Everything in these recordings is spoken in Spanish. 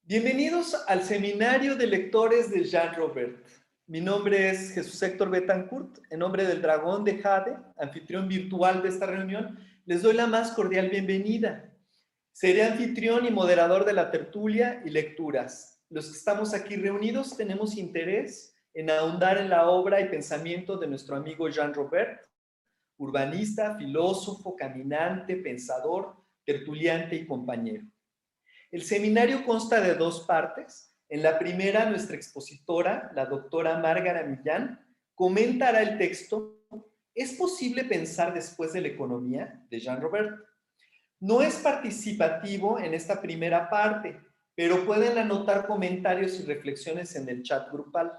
Bienvenidos al Seminario de Lectores de Jean Robert. Mi nombre es Jesús Héctor Betancourt. En nombre del Dragón de Jade, anfitrión virtual de esta reunión, les doy la más cordial bienvenida. Seré anfitrión y moderador de la tertulia y lecturas. Los que estamos aquí reunidos tenemos interés en ahondar en la obra y pensamiento de nuestro amigo Jean Robert, urbanista, filósofo, caminante, pensador, tertuliante y compañero. El seminario consta de dos partes. En la primera, nuestra expositora, la doctora Márgara Millán, comentará el texto ¿Es posible pensar después de la economía? De Jean Robert. No es participativo en esta primera parte, pero pueden anotar comentarios y reflexiones en el chat grupal.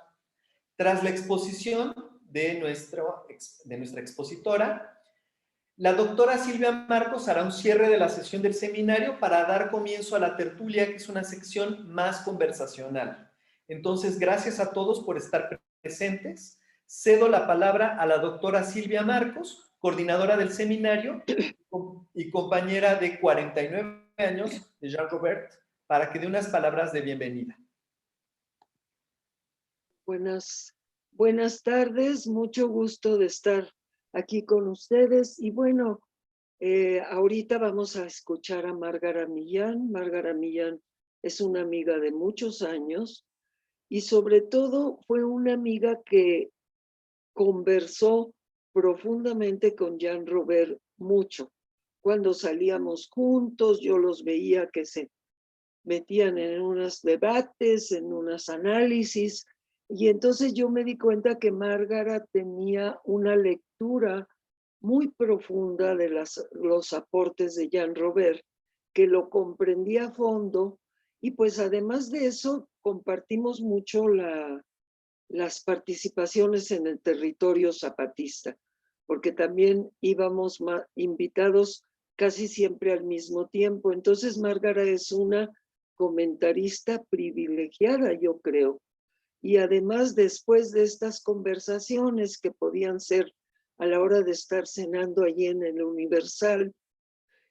Tras la exposición de nuestra expositora, la doctora Silvia Marcos hará un cierre de la sesión del seminario para dar comienzo a la tertulia, que es una sección más conversacional. Entonces, gracias a todos por estar presentes. Cedo la palabra a la doctora Silvia Marcos, coordinadora del seminario y compañera de 49 años de Jean Robert, para que dé unas palabras de bienvenida. Buenas tardes, mucho gusto de estar aquí con ustedes. Y bueno, ahorita vamos a escuchar a Márgara Millán. Márgara Millán es una amiga de muchos años y sobre todo fue una amiga que conversó profundamente con Jean Robert mucho. Cuando salíamos juntos, yo los veía que se metían en unos debates, en unos análisis, y entonces yo me di cuenta que Márgara tenía una lectura muy profunda de los aportes de Jean Robert, que lo comprendía a fondo, y pues además de eso compartimos mucho las participaciones en el territorio zapatista, porque también íbamos invitados casi siempre al mismo tiempo. Entonces Márgara es una comentarista privilegiada, yo creo. Y además, después de estas conversaciones que podían ser a la hora de estar cenando allí en el Universal,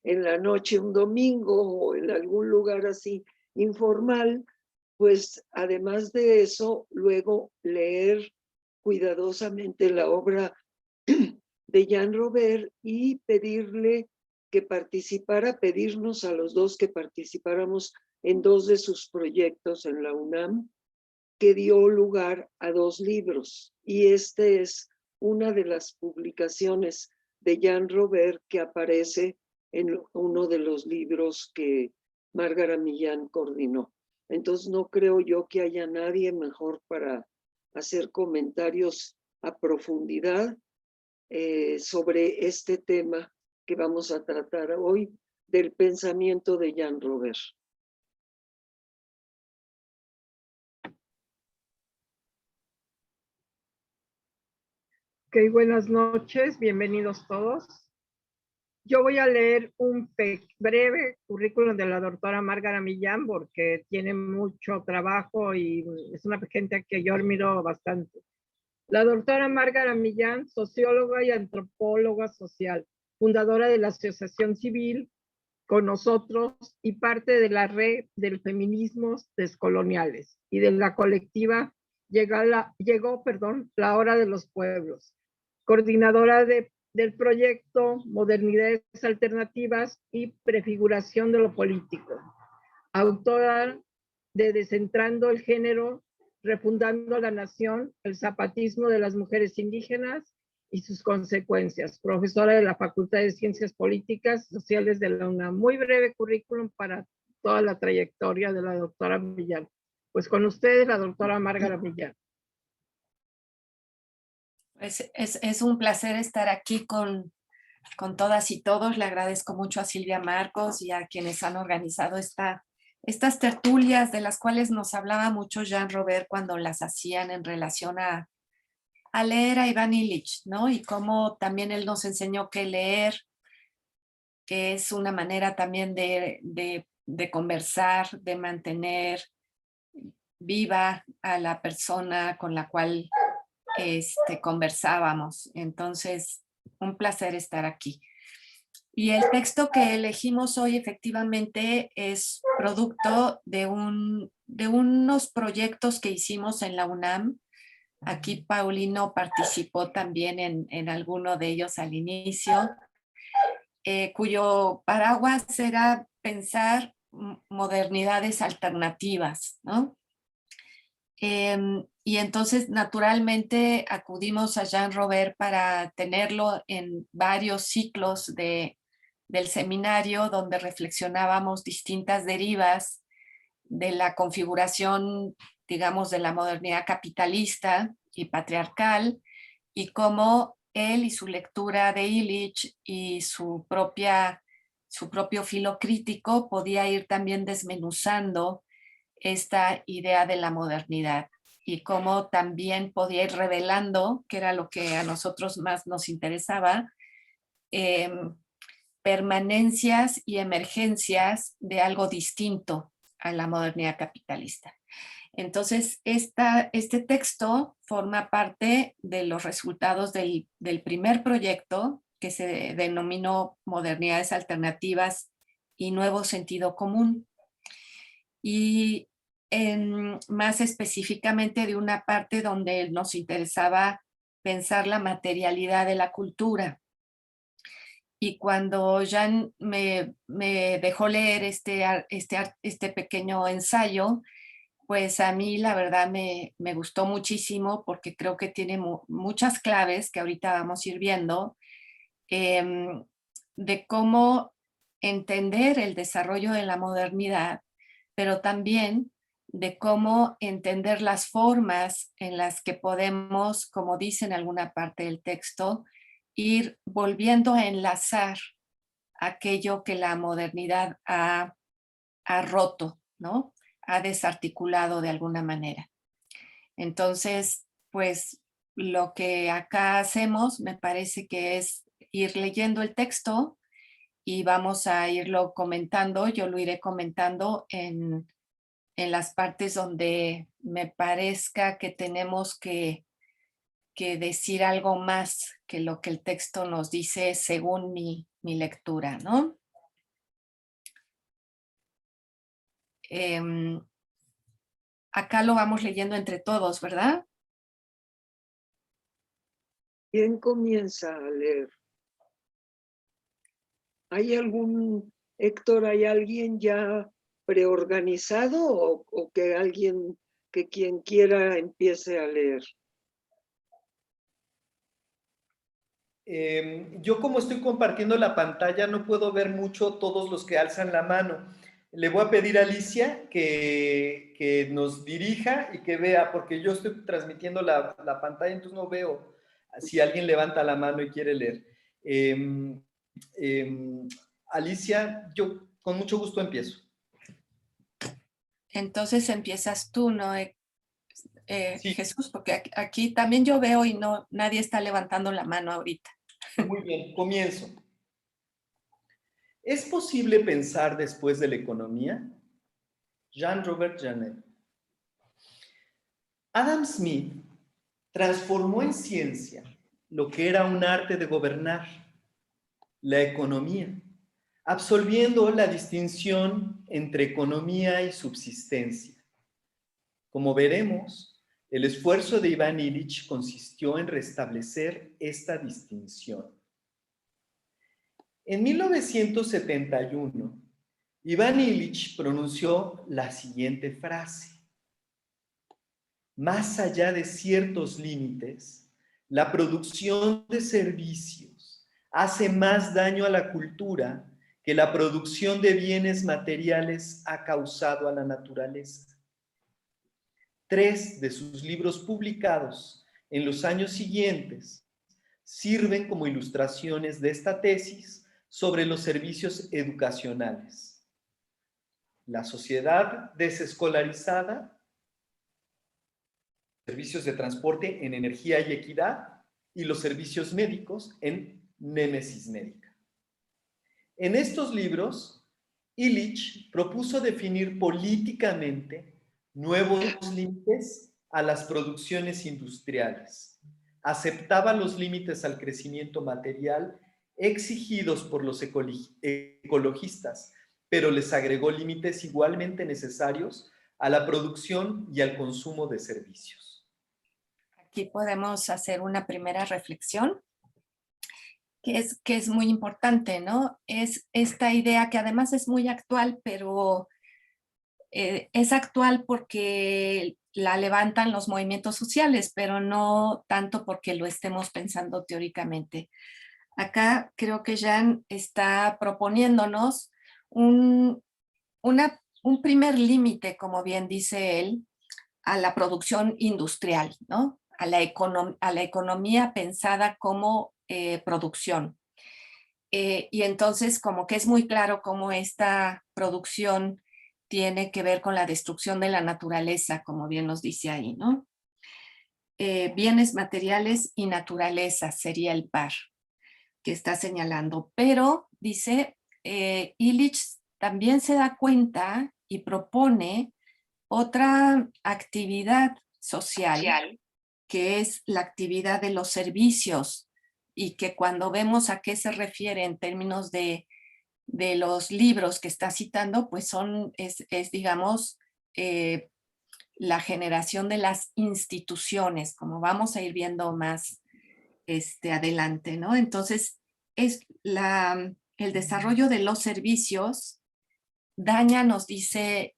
en la noche un domingo o en algún lugar así informal, pues además de eso, luego leer cuidadosamente la obra de Jean Robert y pedirle que participara, pedirnos a los dos que participáramos en dos de sus proyectos en la UNAM, que dio lugar a dos libros. Y este es una de las publicaciones de Jean Robert que aparece en uno de los libros que Márgara Millán coordinó. Entonces no creo yo que haya nadie mejor para hacer comentarios a profundidad sobre este tema que vamos a tratar hoy, del pensamiento de Jean Robert. Ok, buenas noches, bienvenidos todos. Yo voy a leer un breve currículum de la doctora Márgara Millán porque tiene mucho trabajo y es una gente que yo admiro bastante. La doctora Márgara Millán, socióloga y antropóloga social, fundadora de la Asociación Civil Con Nosotros y parte de la red del feminismos descoloniales y de la colectiva llegó la hora de los pueblos, coordinadora del proyecto Modernidades Alternativas y Prefiguración de lo Político, autora de Descentrando el Género, Refundando la Nación, el zapatismo de las mujeres indígenas y sus consecuencias, profesora de la Facultad de Ciencias Políticas y Sociales de la UNAM. Muy breve currículum para toda la trayectoria de la doctora Millán. Pues con ustedes, la doctora Márgara Millán. Pues es un placer estar aquí con todas y todos. Le agradezco mucho a Silvia Marcos y a quienes han organizado estas tertulias de las cuales nos hablaba mucho Jean Robert cuando las hacían en relación a leer a Iván Illich, ¿no? Y cómo también él nos enseñó que leer, que es una manera también de conversar, de mantener viva a la persona con la cual conversábamos. Entonces, un placer estar aquí. Y el texto que elegimos hoy efectivamente es producto de unos proyectos que hicimos en la UNAM. Aquí Paulino participó también en alguno de ellos al inicio, cuyo paraguas era pensar modernidades alternativas, ¿no? Y entonces naturalmente acudimos a Jean Robert para tenerlo en varios ciclos del seminario donde reflexionábamos distintas derivas de la configuración, digamos, de la modernidad capitalista y patriarcal, y cómo él y su lectura de Illich y su propio filo crítico podía ir también desmenuzando esta idea de la modernidad y cómo también podía ir revelando, que era lo que a nosotros más nos interesaba, eh, permanencias y emergencias de algo distinto a la modernidad capitalista. Entonces, este texto forma parte de los resultados del primer proyecto que se denominó Modernidades Alternativas y Nuevo Sentido Común. Y más específicamente de una parte donde nos interesaba pensar la materialidad de la cultura. Y cuando Jean me dejó leer este pequeño ensayo, pues a mí la verdad me gustó muchísimo porque creo que tiene muchas claves que ahorita vamos a ir viendo, de cómo entender el desarrollo de la modernidad, pero también de cómo entender las formas en las que podemos, como dice en alguna parte del texto, ir volviendo a enlazar aquello que la modernidad ha roto, ¿no? Ha desarticulado de alguna manera. Entonces, pues lo que acá hacemos me parece que es ir leyendo el texto y vamos a irlo comentando. Yo lo iré comentando en las partes donde me parezca que tenemos que decir algo más que lo que el texto nos dice según mi lectura, ¿no? Acá lo vamos leyendo entre todos, ¿verdad? ¿Quién comienza a leer? ¿Hay algún, Héctor, hay alguien ya preorganizado o que quien quiera empiece a leer? Yo como estoy compartiendo la pantalla no puedo ver mucho todos los que alzan la mano. Le voy a pedir a Alicia que nos dirija y que vea, porque yo estoy transmitiendo la pantalla, entonces no veo si alguien levanta la mano y quiere leer. Alicia, yo con mucho gusto empiezo. Entonces empiezas tú, ¿no, Sí. Jesús? Porque aquí también yo veo y nadie está levantando la mano ahorita. Muy bien, comienzo. ¿Es posible pensar después de la economía? Jean-Robert Jeannet. Adam Smith transformó en ciencia lo que era un arte de gobernar, la economía, absolviendo la distinción entre economía y subsistencia. Como veremos, el esfuerzo de Iván Illich consistió en restablecer esta distinción. En 1971, Iván Illich pronunció la siguiente frase: más allá de ciertos límites, la producción de servicios hace más daño a la cultura que la producción de bienes materiales ha causado a la naturaleza. 3 de sus libros publicados en los años siguientes sirven como ilustraciones de esta tesis sobre los servicios educacionales. La sociedad desescolarizada, servicios de transporte en energía y equidad, y los servicios médicos en Némesis Médica. En estos libros, Illich propuso definir políticamente nuevos límites a las producciones industriales, aceptaba los límites al crecimiento material exigidos por los ecologistas, pero les agregó límites igualmente necesarios a la producción y al consumo de servicios. Aquí podemos hacer una primera reflexión, que es muy importante, ¿no? Es esta idea que además es muy actual, pero es actual porque la levantan los movimientos sociales, pero no tanto porque lo estemos pensando teóricamente. Acá creo que Jean está proponiéndonos un primer límite, como bien dice él, a la producción industrial, ¿no? A la economía pensada como producción. Y entonces como que es muy claro cómo esta producción tiene que ver con la destrucción de la naturaleza, como bien nos dice ahí, ¿no? Bienes materiales y naturaleza sería el par que está señalando, pero dice, Illich también se da cuenta y propone otra actividad social, que es la actividad de los servicios, y que cuando vemos a qué se refiere en términos de los libros que está citando, pues es digamos, la generación de las instituciones, como vamos a ir viendo más adelante, ¿no? Entonces, es el desarrollo de los servicios daña, nos dice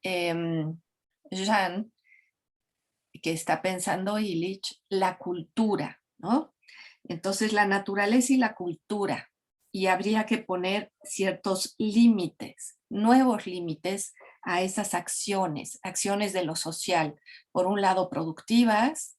Jean, que está pensando Illich, la cultura, ¿no? Entonces, la naturaleza y la cultura, y habría que poner ciertos límites, nuevos límites a esas acciones de lo social. Por un lado, productivas,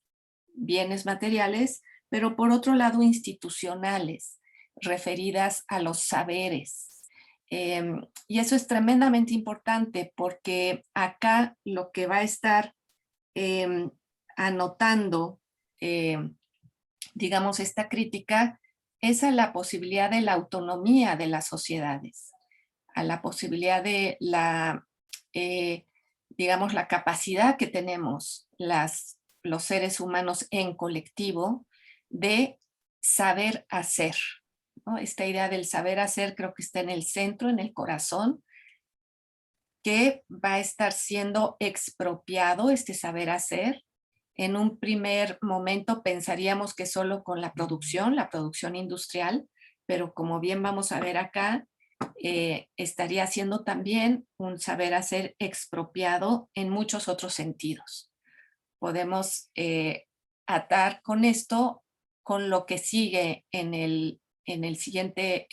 bienes materiales, pero por otro lado, institucionales, referidas a los saberes. Y eso es tremendamente importante porque acá lo que va a estar anotando, digamos, esta crítica es a la posibilidad de la autonomía de las sociedades, a la posibilidad de la, digamos, la capacidad que tenemos los seres humanos en colectivo de saber hacer, ¿no? Esta idea del saber hacer creo que está en el centro, en el corazón, que va a estar siendo expropiado este saber hacer. En un primer momento pensaríamos que solo con la producción industrial, pero como bien vamos a ver acá, estaría siendo también un saber hacer expropiado en muchos otros sentidos. Podemos atar con esto con lo que sigue en el siguiente,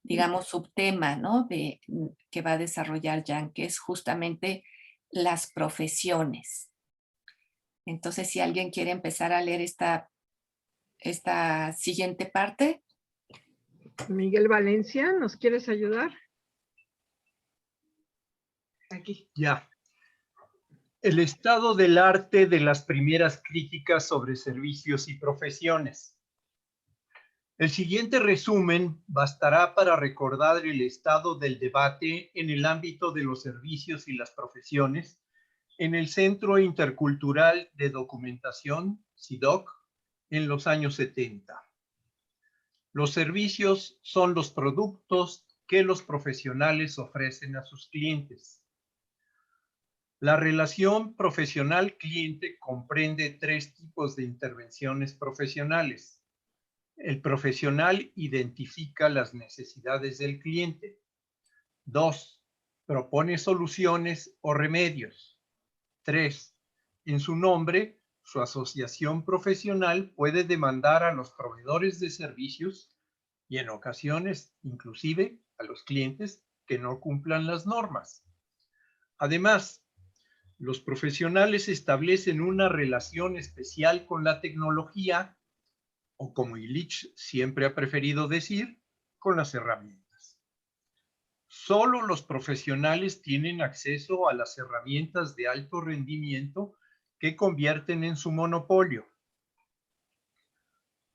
digamos, subtema, ¿no? Que va a desarrollar Jean, que es justamente las profesiones. Entonces, si alguien quiere empezar a leer esta siguiente parte. Miguel Valencia, ¿nos quieres ayudar? Aquí. Ya. El estado del arte de las primeras críticas sobre servicios y profesiones. El siguiente resumen bastará para recordar el estado del debate en el ámbito de los servicios y las profesiones en el Centro Intercultural de Documentación, CIDOC, en los años 70. Los servicios son los productos que los profesionales ofrecen a sus clientes. La relación profesional-cliente comprende 3 tipos de intervenciones profesionales. El profesional identifica las necesidades del cliente. 2. Propone soluciones o remedios. 3. En su nombre, su asociación profesional puede demandar a los proveedores de servicios y en ocasiones, inclusive, a los clientes que no cumplan las normas. Además, los profesionales establecen una relación especial con la tecnología, o como Illich siempre ha preferido decir, con las herramientas. Solo los profesionales tienen acceso a las herramientas de alto rendimiento que convierten en su monopolio.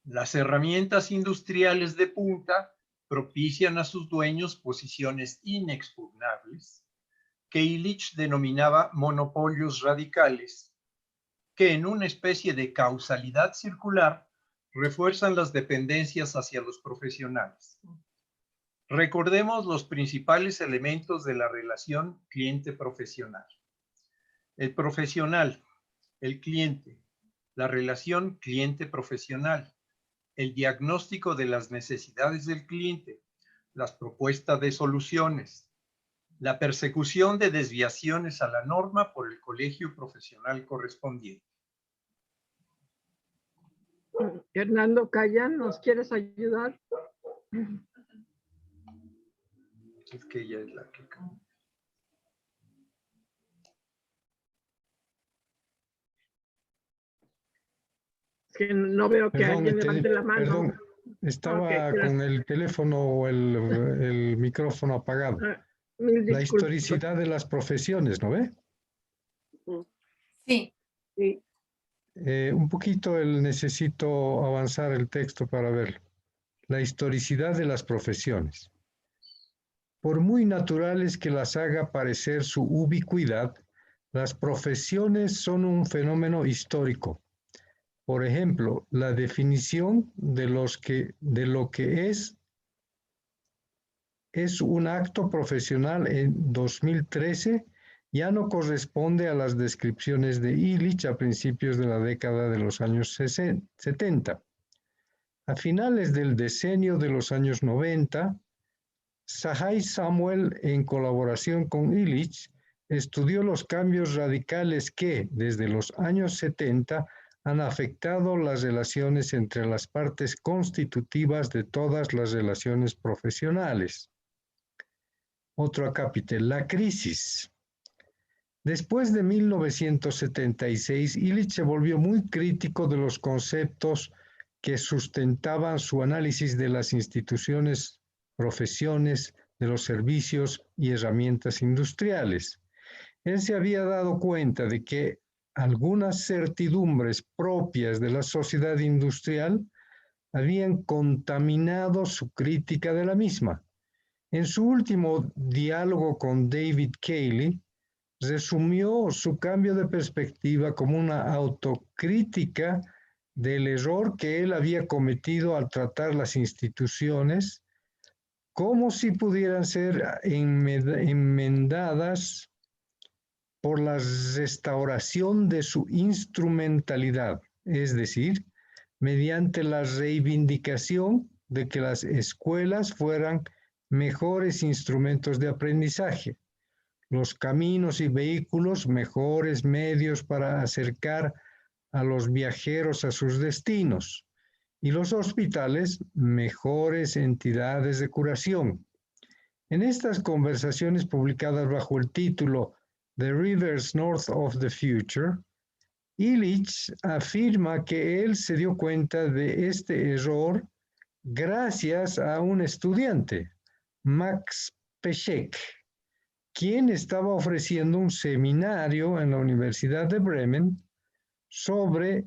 Las herramientas industriales de punta propician a sus dueños posiciones inexpugnables, que Illich denominaba monopolios radicales, que en una especie de causalidad circular refuerzan las dependencias hacia los profesionales. Recordemos los principales elementos de la relación cliente-profesional. El profesional, el cliente, la relación cliente-profesional, el diagnóstico de las necesidades del cliente, las propuestas de soluciones, la persecución de desviaciones a la norma por el colegio profesional correspondiente. Hernando Calla, ¿nos quieres ayudar? Es que ella es la que... Es que no veo que Perdón, alguien levante la mano. perdón, estaba Ok, gracias. con el teléfono o el micrófono apagado. Mil La disculpas. historicidad de las profesiones, ¿no ve? Sí, Sí, Un poquito necesito avanzar el texto para verlo. La historicidad de las profesiones. Por muy naturales que las haga parecer su ubicuidad, las profesiones son un fenómeno histórico. Por ejemplo, la definición de lo que es un acto profesional en 2013 ya no corresponde a las descripciones de Illich a principios de la década de los años 70. A finales del decenio de los años 90, Sahai Samuel, en colaboración con Illich, estudió los cambios radicales que, desde los años 70, han afectado las relaciones entre las partes constitutivas de todas las relaciones profesionales. Otro acápite, la crisis. Después de 1976, Illich se volvió muy crítico de los conceptos que sustentaban su análisis de las instituciones, profesiones, de los servicios y herramientas industriales. Él se había dado cuenta de que algunas certidumbres propias de la sociedad industrial habían contaminado su crítica de la misma. En su último diálogo con David Cayley, resumió su cambio de perspectiva como una autocrítica del error que él había cometido al tratar las instituciones como si pudieran ser enmendadas por la restauración de su instrumentalidad, es decir, mediante la reivindicación de que las escuelas fueran mejores instrumentos de aprendizaje, los caminos y vehículos mejores medios para acercar a los viajeros a sus destinos, y los hospitales mejores entidades de curación. En estas conversaciones publicadas bajo el título The Rivers North of the Future, Illich afirma que él se dio cuenta de este error gracias a un estudiante, Max Peschek, quien estaba ofreciendo un seminario en la Universidad de Bremen sobre,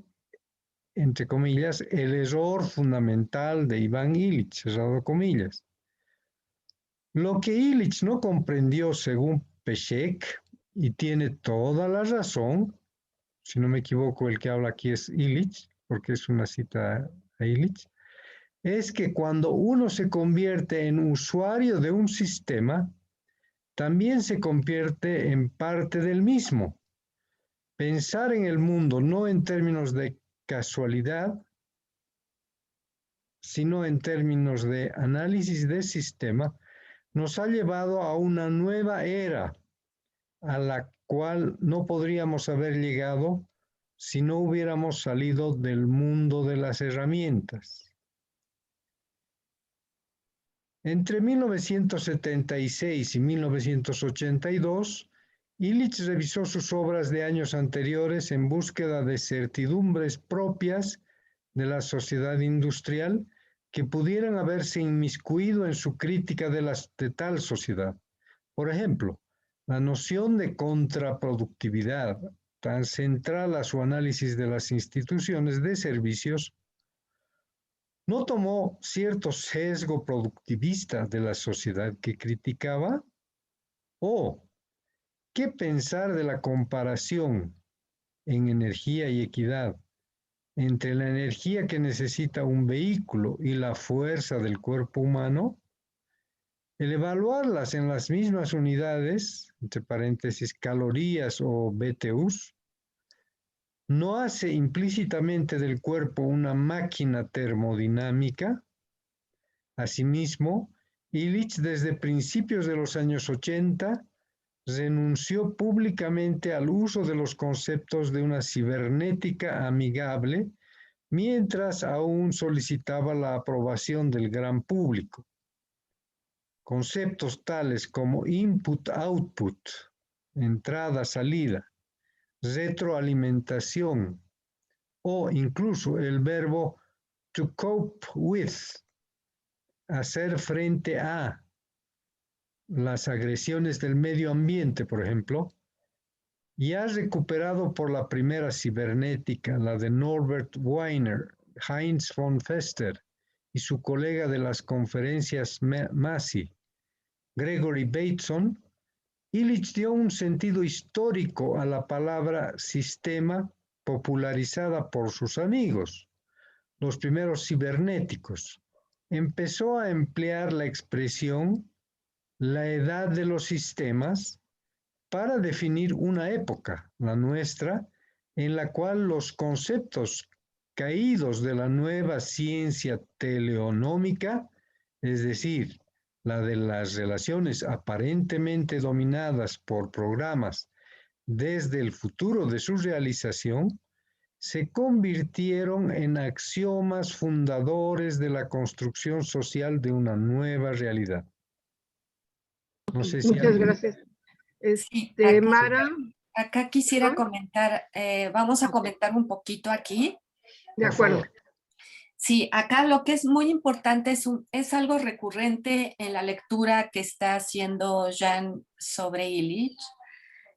entre comillas, el error fundamental de Ivan Illich, cerrado comillas. Lo que Illich no comprendió, según Peschek, y tiene toda la razón, si no me equivoco, el que habla aquí es Illich, porque es una cita a Illich, es que cuando uno se convierte en usuario de un sistema, también se convierte en parte del mismo. Pensar en el mundo no en términos de casualidad, sino en términos de análisis de sistema, nos ha llevado a una nueva era a la cual no podríamos haber llegado si no hubiéramos salido del mundo de las herramientas. Entre 1976 y 1982, Illich revisó sus obras de años anteriores en búsqueda de certidumbres propias de la sociedad industrial que pudieran haberse inmiscuido en su crítica de tal sociedad. Por ejemplo, la noción de contraproductividad, tan central a su análisis de las instituciones de servicios, ¿no tomó cierto sesgo productivista de la sociedad que criticaba? ¿O qué pensar de la comparación en energía y equidad entre la energía que necesita un vehículo y la fuerza del cuerpo humano, el evaluarlas en las mismas unidades, entre paréntesis, calorías o BTUs, no hace implícitamente del cuerpo una máquina termodinámica. Asimismo, Illich desde principios de los años 80 renunció públicamente al uso de los conceptos de una cibernética amigable, mientras aún solicitaba la aprobación del gran público. Conceptos tales como input-output, entrada-salida, retroalimentación o incluso el verbo to cope with, hacer frente a las agresiones del medio ambiente, por ejemplo, ya recuperado por la primera cibernética, la de Norbert Wiener, Heinz von Fester y su colega de las conferencias Massey, Gregory Bateson, Illich dio un sentido histórico a la palabra sistema popularizada por sus amigos, los primeros cibernéticos. Empezó a emplear la expresión la edad de los sistemas para definir una época, la nuestra, en la cual los conceptos caídos de la nueva ciencia teleonómica, es decir, la de las relaciones aparentemente dominadas por programas desde el futuro de su realización, se convirtieron en axiomas fundadores de la construcción social de una nueva realidad. No sé si Muchas gracias. Sí, Mara. acá quisiera comentar, vamos a comentar un poquito aquí. De acuerdo. Sí, acá lo que es muy importante es algo recurrente en la lectura que está haciendo Jan sobre Illich.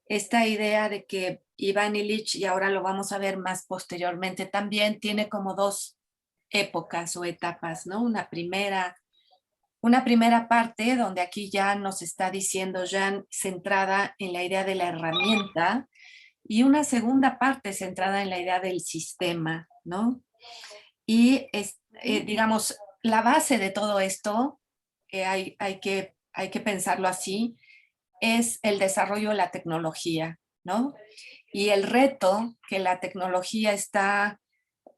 Esta idea de que Iván Illich, y ahora lo vamos a ver más posteriormente también, tiene como dos épocas o etapas, ¿no? Una primera parte donde aquí ya nos está diciendo Jan centrada en la idea de la herramienta y una segunda parte centrada en la idea del sistema, ¿no? Y digamos, la base de todo esto, hay que pensarlo así, es el desarrollo de la tecnología, ¿no? Y el reto que la tecnología está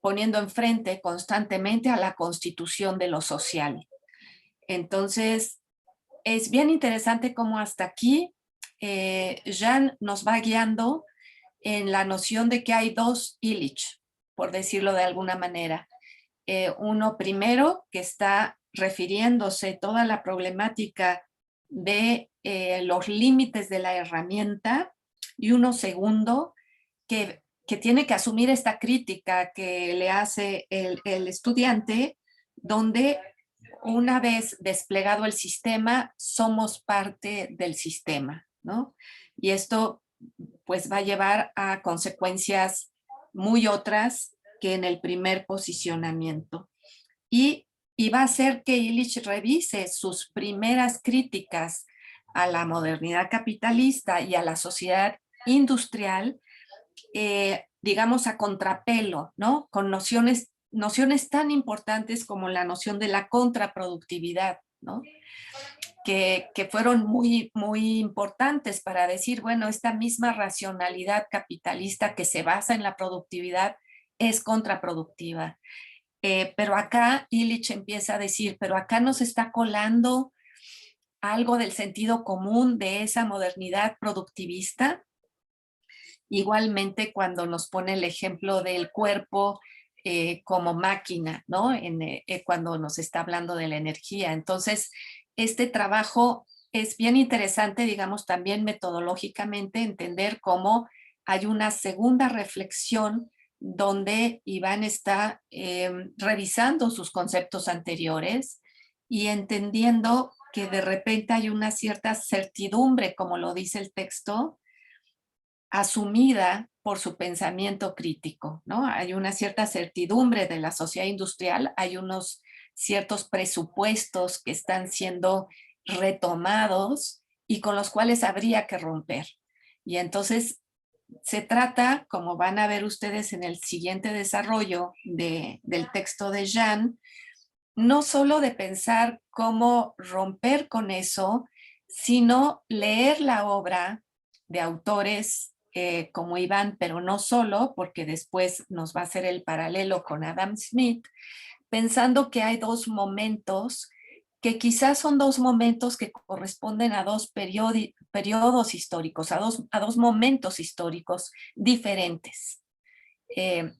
poniendo enfrente constantemente a la constitución de lo social. Entonces, es bien interesante cómo hasta aquí Jan nos va guiando en la noción de que hay dos Illich, por decirlo de alguna manera. Uno primero que está refiriéndose toda la problemática de los límites de la herramienta y uno segundo que tiene que asumir esta crítica que le hace el estudiante, donde una vez desplegado el sistema, somos parte del sistema, ¿no? Y esto pues va a llevar a consecuencias muy otras que en el primer posicionamiento. Y va a hacer que Illich revise sus primeras críticas a la modernidad capitalista y a la sociedad industrial, digamos a contrapelo, ¿no? Con nociones tan importantes como la noción de la contraproductividad, ¿no? Que fueron muy, muy importantes para decir, bueno, esta misma racionalidad capitalista que se basa en la productividad es contraproductiva. Pero acá Illich empieza a decir, pero acá nos está colando algo del sentido común de esa modernidad productivista. Igualmente cuando nos pone el ejemplo del cuerpo como máquina, ¿no? Cuando nos está hablando de la energía. Entonces, este trabajo es bien interesante, digamos, también metodológicamente, entender cómo hay una segunda reflexión donde Iván está revisando sus conceptos anteriores y entendiendo que de repente hay una cierta certidumbre, como lo dice el texto, asumida por su pensamiento crítico, ¿no? Hay una cierta certidumbre de la sociedad industrial, hay unos ciertos presupuestos que están siendo retomados y con los cuales habría que romper. Y entonces se trata, como van a ver ustedes en el siguiente desarrollo del texto de Jean, no solo de pensar cómo romper con eso, sino leer la obra de autores como Iván, pero no solo, porque después nos va a hacer el paralelo con Adam Smith, pensando que hay dos momentos que quizás son dos momentos que corresponden a dos periodos históricos, a dos momentos históricos diferentes. ¿Qué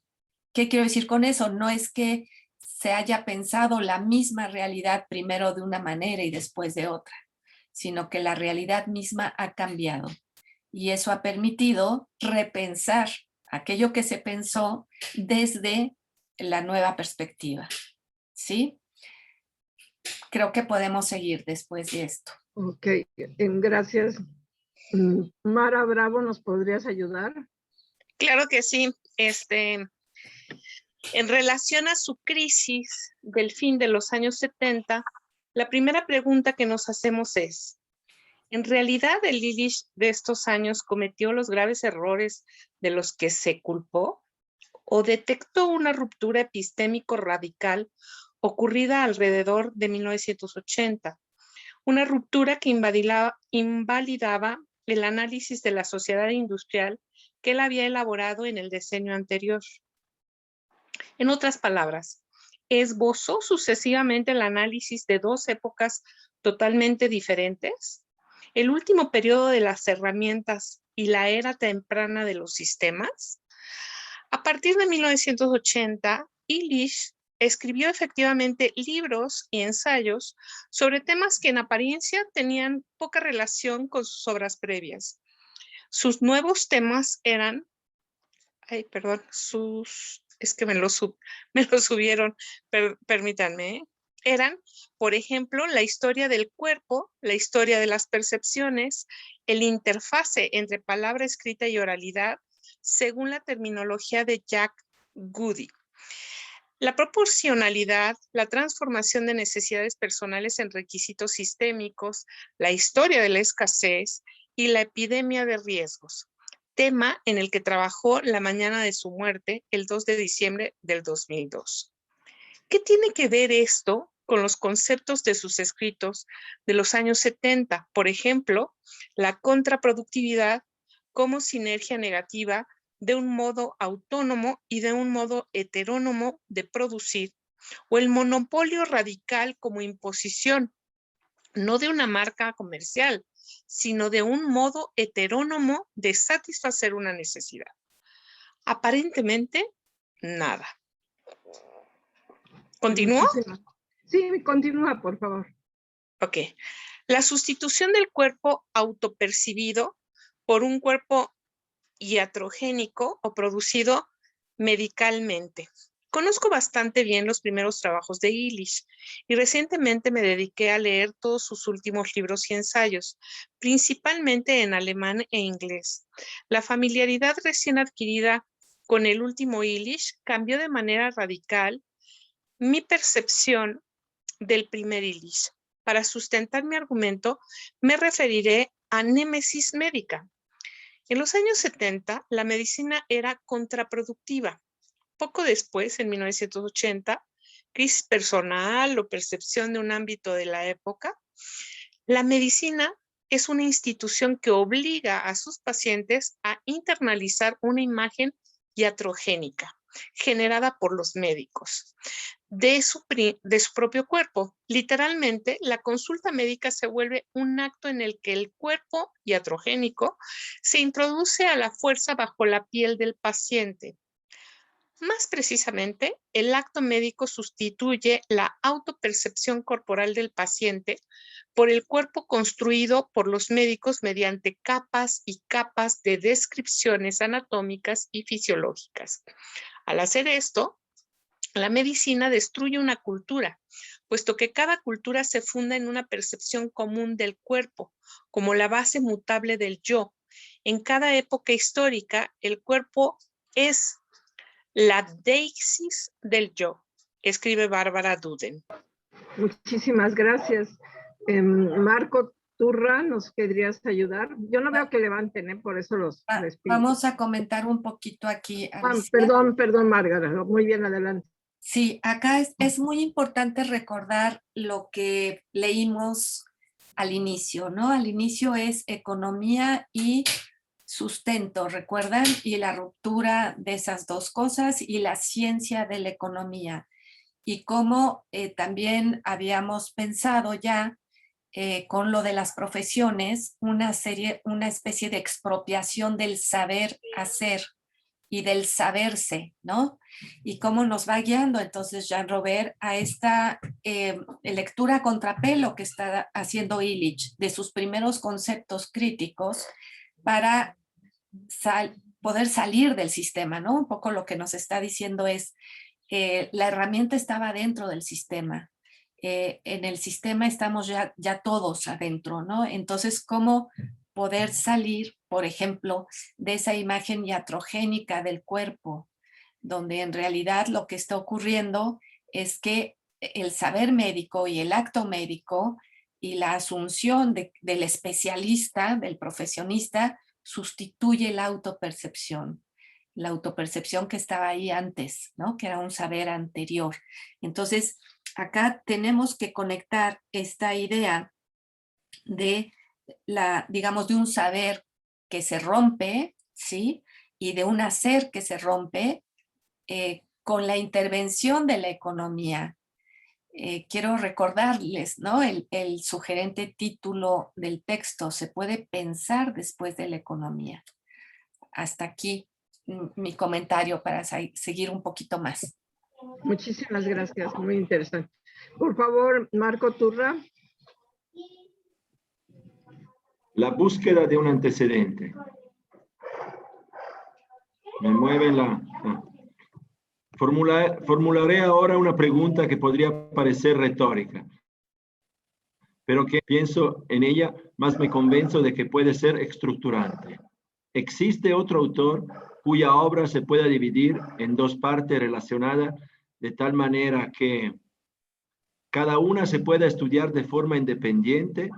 quiero decir con eso? No es que se haya pensado la misma realidad primero de una manera y después de otra, sino que la realidad misma ha cambiado. Y eso ha permitido repensar aquello que se pensó desde la nueva perspectiva. ¿Sí? Creo que podemos seguir después de esto. Ok, gracias. Mara Bravo, ¿nos podrías ayudar? Claro que sí. En relación a su crisis del fin de los años 70, la primera pregunta que nos hacemos es, ¿en realidad el Illich de estos años cometió los graves errores de los que se culpó? ¿O detectó una ruptura epistémico radical ocurrida alrededor de 1980? Una ruptura que invalidaba el análisis de la sociedad industrial que él había elaborado en el decenio anterior. En otras palabras, esbozó sucesivamente el análisis de dos épocas totalmente diferentes, el último periodo de las herramientas y la era temprana de los sistemas. A partir de 1980, Illich escribió efectivamente libros y ensayos sobre temas que en apariencia tenían poca relación con sus obras previas. Sus nuevos temas eran, es que me lo subieron, permítanme, eran, por ejemplo, la historia del cuerpo, la historia de las percepciones, el interfase entre palabra escrita y oralidad, según la terminología de Jack Goody. La proporcionalidad, la transformación de necesidades personales en requisitos sistémicos, la historia de la escasez y la epidemia de riesgos, tema en el que trabajó la mañana de su muerte, el 2 de diciembre del 2002. ¿Qué tiene que ver esto con los conceptos de sus escritos de los años 70? Por ejemplo, la contraproductividad como sinergia negativa de un modo autónomo y de un modo heterónomo de producir, o el monopolio radical como imposición, no de una marca comercial, sino de un modo heterónomo de satisfacer una necesidad. Aparentemente, nada. ¿Continúo? Sí, continúa, por favor. Ok. La sustitución del cuerpo autopercibido por un cuerpo iatrogénico o producido medicalmente. Conozco bastante bien los primeros trabajos de Illich y recientemente me dediqué a leer todos sus últimos libros y ensayos, principalmente en alemán e inglés. La familiaridad recién adquirida con el último Illich cambió de manera radical mi percepción del primer Illich. Para sustentar mi argumento, me referiré a némesis médica. En los años 70, la medicina era contraproductiva. Poco después, en 1980, crisis personal o percepción de un ámbito de la época, la medicina es una institución que obliga a sus pacientes a internalizar una imagen iatrogénica generada por los médicos de su propio cuerpo. Literalmente, la consulta médica se vuelve un acto en el que el cuerpo iatrogénico se introduce a la fuerza bajo la piel del paciente. Más precisamente, el acto médico sustituye la autopercepción corporal del paciente por el cuerpo construido por los médicos mediante capas y capas de descripciones anatómicas y fisiológicas. Al hacer esto, la medicina destruye una cultura, puesto que cada cultura se funda en una percepción común del cuerpo, como la base mutable del yo. En cada época histórica, el cuerpo es la deixis del yo, escribe Bárbara Duden. Muchísimas gracias. Marco, Turra, ¿nos querrías ayudar? Yo no veo que levanten, por eso les pido. Vamos a comentar un poquito aquí. Perdón, Márgara. Muy bien, adelante. Sí, acá es muy importante recordar lo que leímos al inicio, ¿no? Al inicio es economía y sustento, ¿recuerdan? Y la ruptura de esas dos cosas y la ciencia de la economía. Y cómo también habíamos pensado ya con lo de las profesiones, una especie de expropiación del saber hacer y del saberse, ¿no? Y cómo nos va guiando entonces Jean Robert a esta lectura a contrapelo que está haciendo Illich de sus primeros conceptos críticos para poder salir del sistema, ¿no? Un poco lo que nos está diciendo es, la herramienta estaba dentro del sistema. En el sistema estamos ya todos adentro, ¿no? Entonces, ¿cómo poder salir, por ejemplo, de esa imagen iatrogénica del cuerpo, donde en realidad lo que está ocurriendo es que el saber médico y el acto médico y la asunción del especialista, del profesionista, sustituye la autopercepción que estaba ahí antes, ¿no? Que era un saber anterior. Entonces, acá tenemos que conectar esta idea de digamos, de un saber que se rompe, ¿sí? Y de un hacer que se rompe con la intervención de la economía. Quiero recordarles, ¿no? El sugerente título del texto, se puede pensar después de la economía. Hasta aquí mi comentario para seguir un poquito más. Muchísimas gracias, muy interesante. Por favor, Marco Turra. La búsqueda de un antecedente. Me mueve la... Formularé ahora una pregunta que podría parecer retórica, pero que pienso en ella, más me convenzo de que puede ser estructurante. ¿Existe otro autor cuya obra se pueda dividir en dos partes relacionadas de tal manera que cada una se pueda estudiar de forma independiente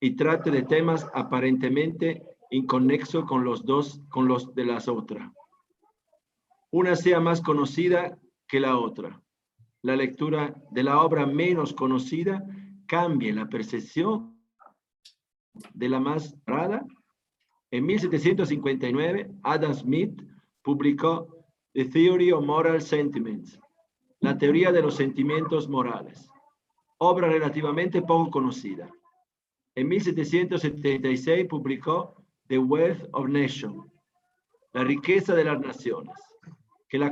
y trate de temas aparentemente inconexos con los de las otras? Una sea más conocida que la otra. La lectura de la obra menos conocida cambie la percepción de la más rara. En 1759, Adam Smith publicó The Theory of Moral Sentiments, la teoría de los sentimientos morales, obra relativamente poco conocida. En 1776 publicó The Wealth of Nations, la riqueza de las naciones, que lo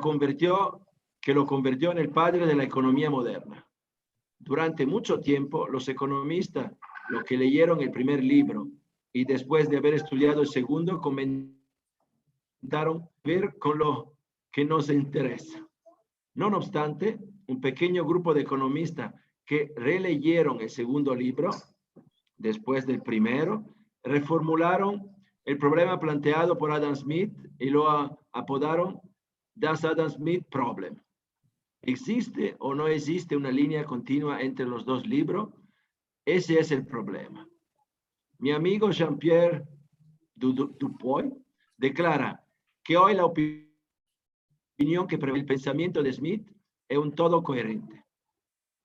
convirtió en el padre de la economía moderna. Durante mucho tiempo, los economistas, los que leyeron el primer libro y después de haber estudiado el segundo, comentaron ver con lo que nos interesa. No obstante, un pequeño grupo de economistas que releyeron el segundo libro, después del primero, reformularon el problema planteado por Adam Smith y lo apodaron Das Adam Smith Problem. ¿Existe o no existe una línea continua entre los dos libros? Ese es el problema. Mi amigo Jean-Pierre Dupuy declara que hoy la opinión que prevé el pensamiento de Smith es un todo coherente.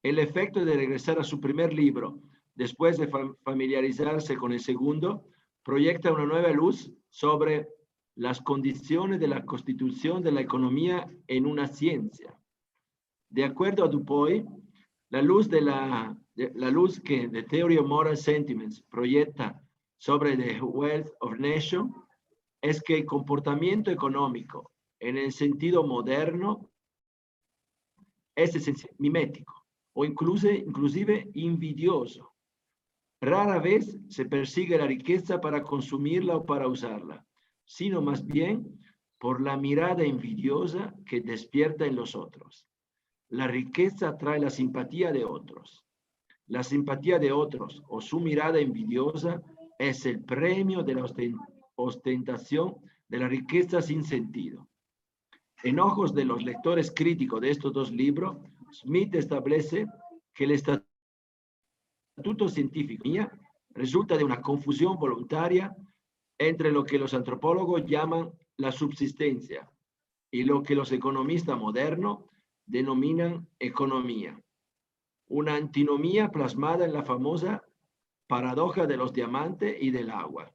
El efecto de regresar a su primer libro, después de familiarizarse con el segundo, proyecta una nueva luz sobre las condiciones de la constitución de la economía en una ciencia. De acuerdo a Dupuy, la luz que The Theory of Moral Sentiments proyecta sobre The Wealth of Nations es que el comportamiento económico en el sentido moderno es mimético o inclusive invidioso. Rara vez se persigue la riqueza para consumirla o para usarla, sino más bien por la mirada envidiosa que despierta en los otros. La riqueza atrae la simpatía de otros. La simpatía de otros o su mirada envidiosa es el premio de la ostentación de la riqueza sin sentido. En ojos de los lectores críticos de estos dos libros, Smith establece que el estatuto científico resulta de una confusión voluntaria entre lo que los antropólogos llaman la subsistencia y lo que los economistas modernos denominan economía. Una antinomía plasmada en la famosa paradoja de los diamantes y del agua.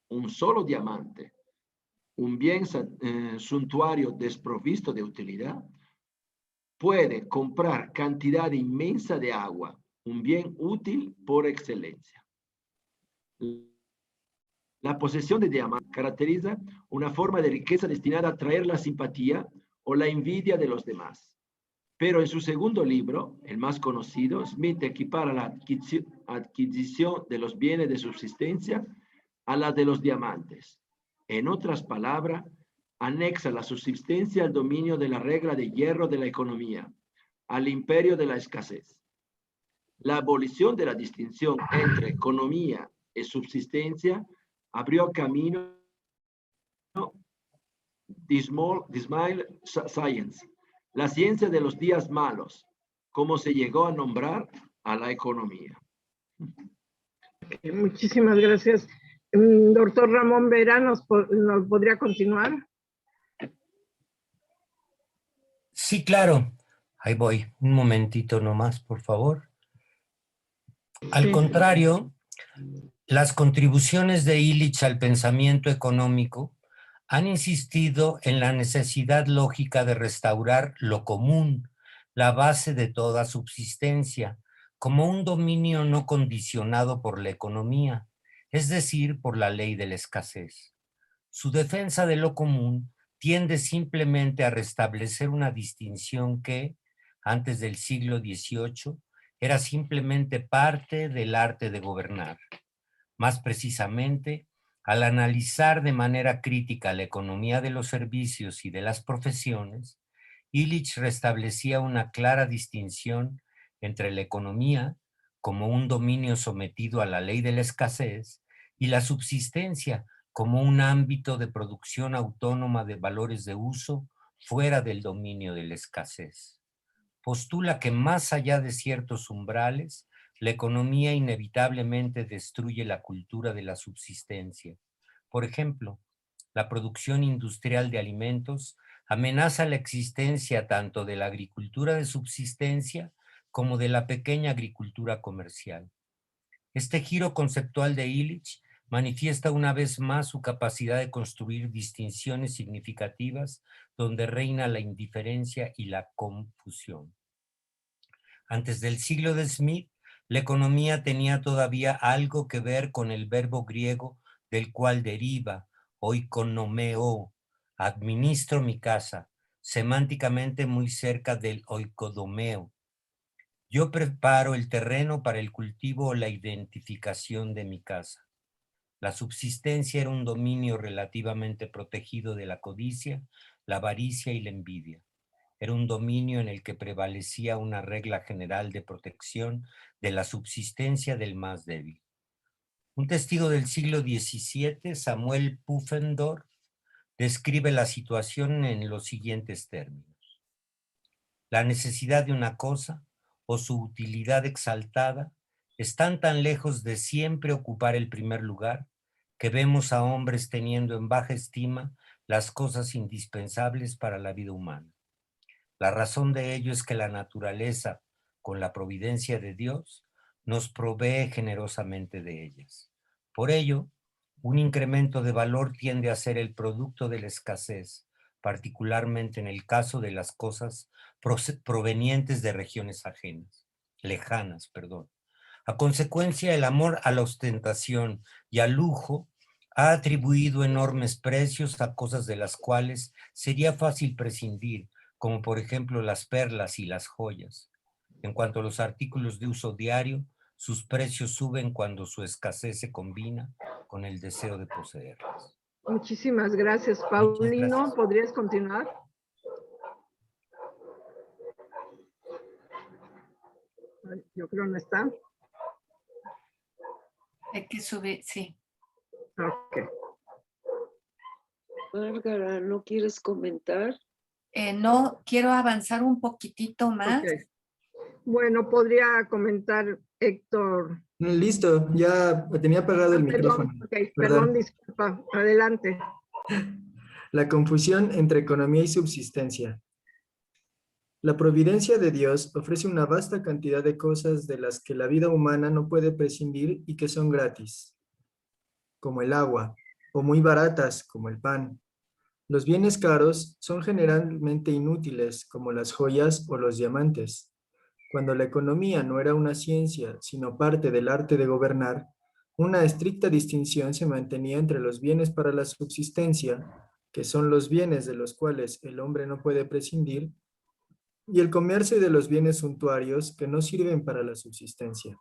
Un solo diamante, un bien suntuario desprovisto de utilidad, puede comprar cantidad inmensa de agua, un bien útil por excelencia. La posesión de diamantes caracteriza una forma de riqueza destinada a atraer la simpatía o la envidia de los demás. Pero en su segundo libro, el más conocido, Smith equipara la adquisición de los bienes de subsistencia a la de los diamantes. En otras palabras, anexa la subsistencia al dominio de la regla de hierro de la economía, al imperio de la escasez. La abolición de la distinción entre economía y subsistencia abrió camino Dismal Science, la ciencia de los días malos, como se llegó a nombrar a la economía. Muchísimas gracias. Doctor Ramón Vera, ¿nos podría continuar? Sí, claro. Ahí voy. Un momentito nomás, por favor. Al contrario, las contribuciones de Illich al pensamiento económico han insistido en la necesidad lógica de restaurar lo común, la base de toda subsistencia, como un dominio no condicionado por la economía, es decir, por la ley de la escasez. Su defensa de lo común tiende simplemente a restablecer una distinción que, antes del siglo XVIII, era simplemente parte del arte de gobernar. Más precisamente, al analizar de manera crítica la economía de los servicios y de las profesiones, Illich restablecía una clara distinción entre la economía, como un dominio sometido a la ley de la escasez, y la subsistencia, como un ámbito de producción autónoma de valores de uso fuera del dominio de la escasez. Postula que más allá de ciertos umbrales, la economía inevitablemente destruye la cultura de la subsistencia. Por ejemplo, la producción industrial de alimentos amenaza la existencia tanto de la agricultura de subsistencia como de la pequeña agricultura comercial. Este giro conceptual de Illich manifiesta una vez más su capacidad de construir distinciones significativas donde reina la indiferencia y la confusión. Antes del siglo de Smith, la economía tenía todavía algo que ver con el verbo griego del cual deriva, oikonomeo, administro mi casa, semánticamente muy cerca del oikodomeo. Yo preparo el terreno para el cultivo o la identificación de mi casa. La subsistencia era un dominio relativamente protegido de la codicia, la avaricia y la envidia. Era un dominio en el que prevalecía una regla general de protección de la subsistencia del más débil. Un testigo del siglo XVII, Samuel Pufendorf, describe la situación en los siguientes términos. La necesidad de una cosa o su utilidad exaltada están tan lejos de siempre ocupar el primer lugar que vemos a hombres teniendo en baja estima las cosas indispensables para la vida humana. La razón de ello es que la naturaleza, con la providencia de Dios, nos provee generosamente de ellas. Por ello, un incremento de valor tiende a ser el producto de la escasez, particularmente en el caso de las cosas provenientes de regiones lejanas. A consecuencia, el amor a la ostentación y al lujo ha atribuido enormes precios a cosas de las cuales sería fácil prescindir, como por ejemplo las perlas y las joyas. En cuanto a los artículos de uso diario, sus precios suben cuando su escasez se combina con el deseo de poseerlas. Muchísimas gracias, Paulino. Gracias. ¿Podrías continuar? Yo creo no está. Hay que subir, sí. Ok. Márgara, ¿no quieres comentar? No, quiero avanzar un poquitito más. Okay. Bueno, podría comentar Héctor Listo, ya tenía apagado el micrófono. Ok, Perdón. perdón, disculpa. Adelante. La confusión entre economía y subsistencia. La providencia de Dios ofrece una vasta cantidad de cosas de las que la vida humana no puede prescindir y que son gratis, como el agua, o muy baratas, como el pan. Los bienes caros son generalmente inútiles, como las joyas o los diamantes. Cuando la economía no era una ciencia, sino parte del arte de gobernar, una estricta distinción se mantenía entre los bienes para la subsistencia, que son los bienes de los cuales el hombre no puede prescindir, y el comercio de los bienes suntuarios que no sirven para la subsistencia.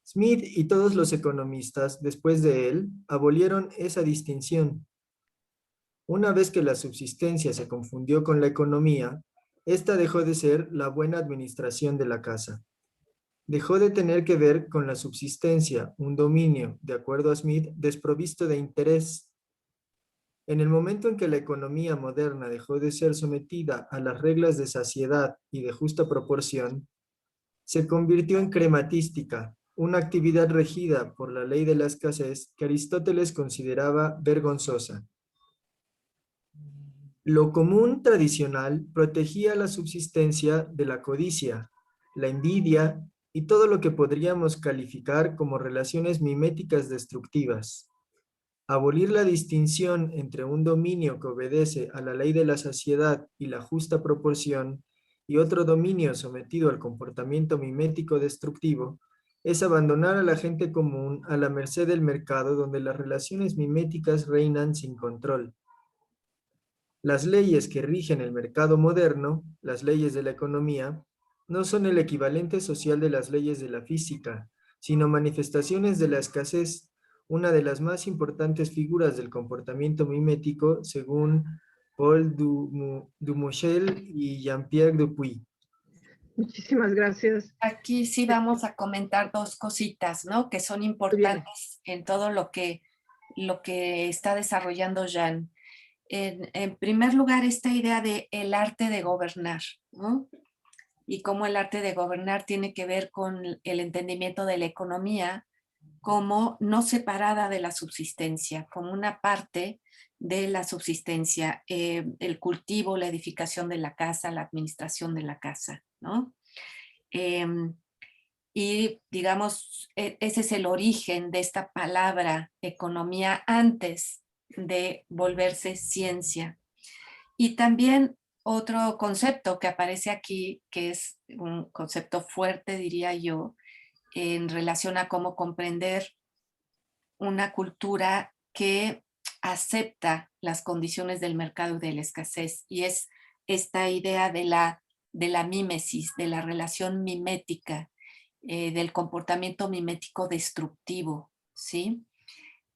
Smith y todos los economistas después de él abolieron esa distinción. Una vez que la subsistencia se confundió con la economía, esta dejó de ser la buena administración de la casa. Dejó de tener que ver con la subsistencia, un dominio, de acuerdo a Smith, desprovisto de interés. En el momento en que la economía moderna dejó de ser sometida a las reglas de saciedad y de justa proporción, se convirtió en crematística, una actividad regida por la ley de la escasez que Aristóteles consideraba vergonzosa. Lo común tradicional protegía la subsistencia de la codicia, la envidia y todo lo que podríamos calificar como relaciones miméticas destructivas. Abolir la distinción entre un dominio que obedece a la ley de la saciedad y la justa proporción y otro dominio sometido al comportamiento mimético destructivo es abandonar a la gente común a la merced del mercado donde las relaciones miméticas reinan sin control. Las leyes que rigen el mercado moderno, las leyes de la economía, no son el equivalente social de las leyes de la física, sino manifestaciones de la escasez, una de las más importantes figuras del comportamiento mimético, según Paul Dumochel y Jean-Pierre Dupuy. Muchísimas gracias. Aquí sí vamos a comentar dos cositas, ¿no? Que son importantes en todo lo que está desarrollando Jean. En primer lugar, esta idea de el arte de gobernar, ¿no? Y cómo el arte de gobernar tiene que ver con el entendimiento de la economía como no separada de la subsistencia, como una parte de la subsistencia, el cultivo, la edificación de la casa, la administración de la casa, ¿no? Y digamos, ese es el origen de esta palabra economía antes de volverse ciencia. Y también otro concepto que aparece aquí, que es un concepto fuerte, diría yo, en relación a cómo comprender una cultura que acepta las condiciones del mercado y de la escasez, y es esta idea de la mímesis, de la relación mimética, del comportamiento mimético destructivo, ¿sí?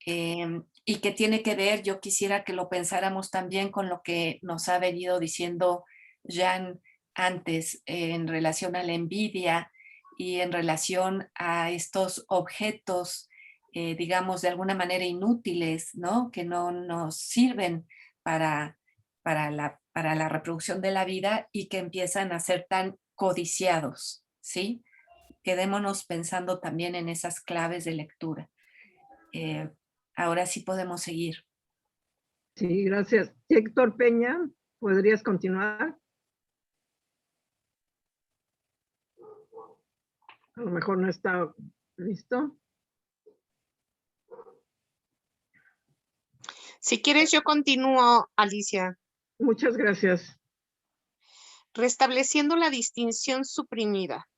Y que tiene que ver, yo quisiera que lo pensáramos también con lo que nos ha venido diciendo Jean antes en relación a la envidia y en relación a estos objetos, digamos, de alguna manera inútiles, ¿no? Que no nos sirven para la reproducción de la vida y que empiezan a ser tan codiciados, ¿sí? Quedémonos pensando también en esas claves de lectura. Ahora sí podemos seguir. Sí, gracias. Héctor Peña, ¿podrías continuar? A lo mejor no está listo. Si quieres, yo continúo, Alicia. Muchas gracias. Restableciendo la distinción suprimida.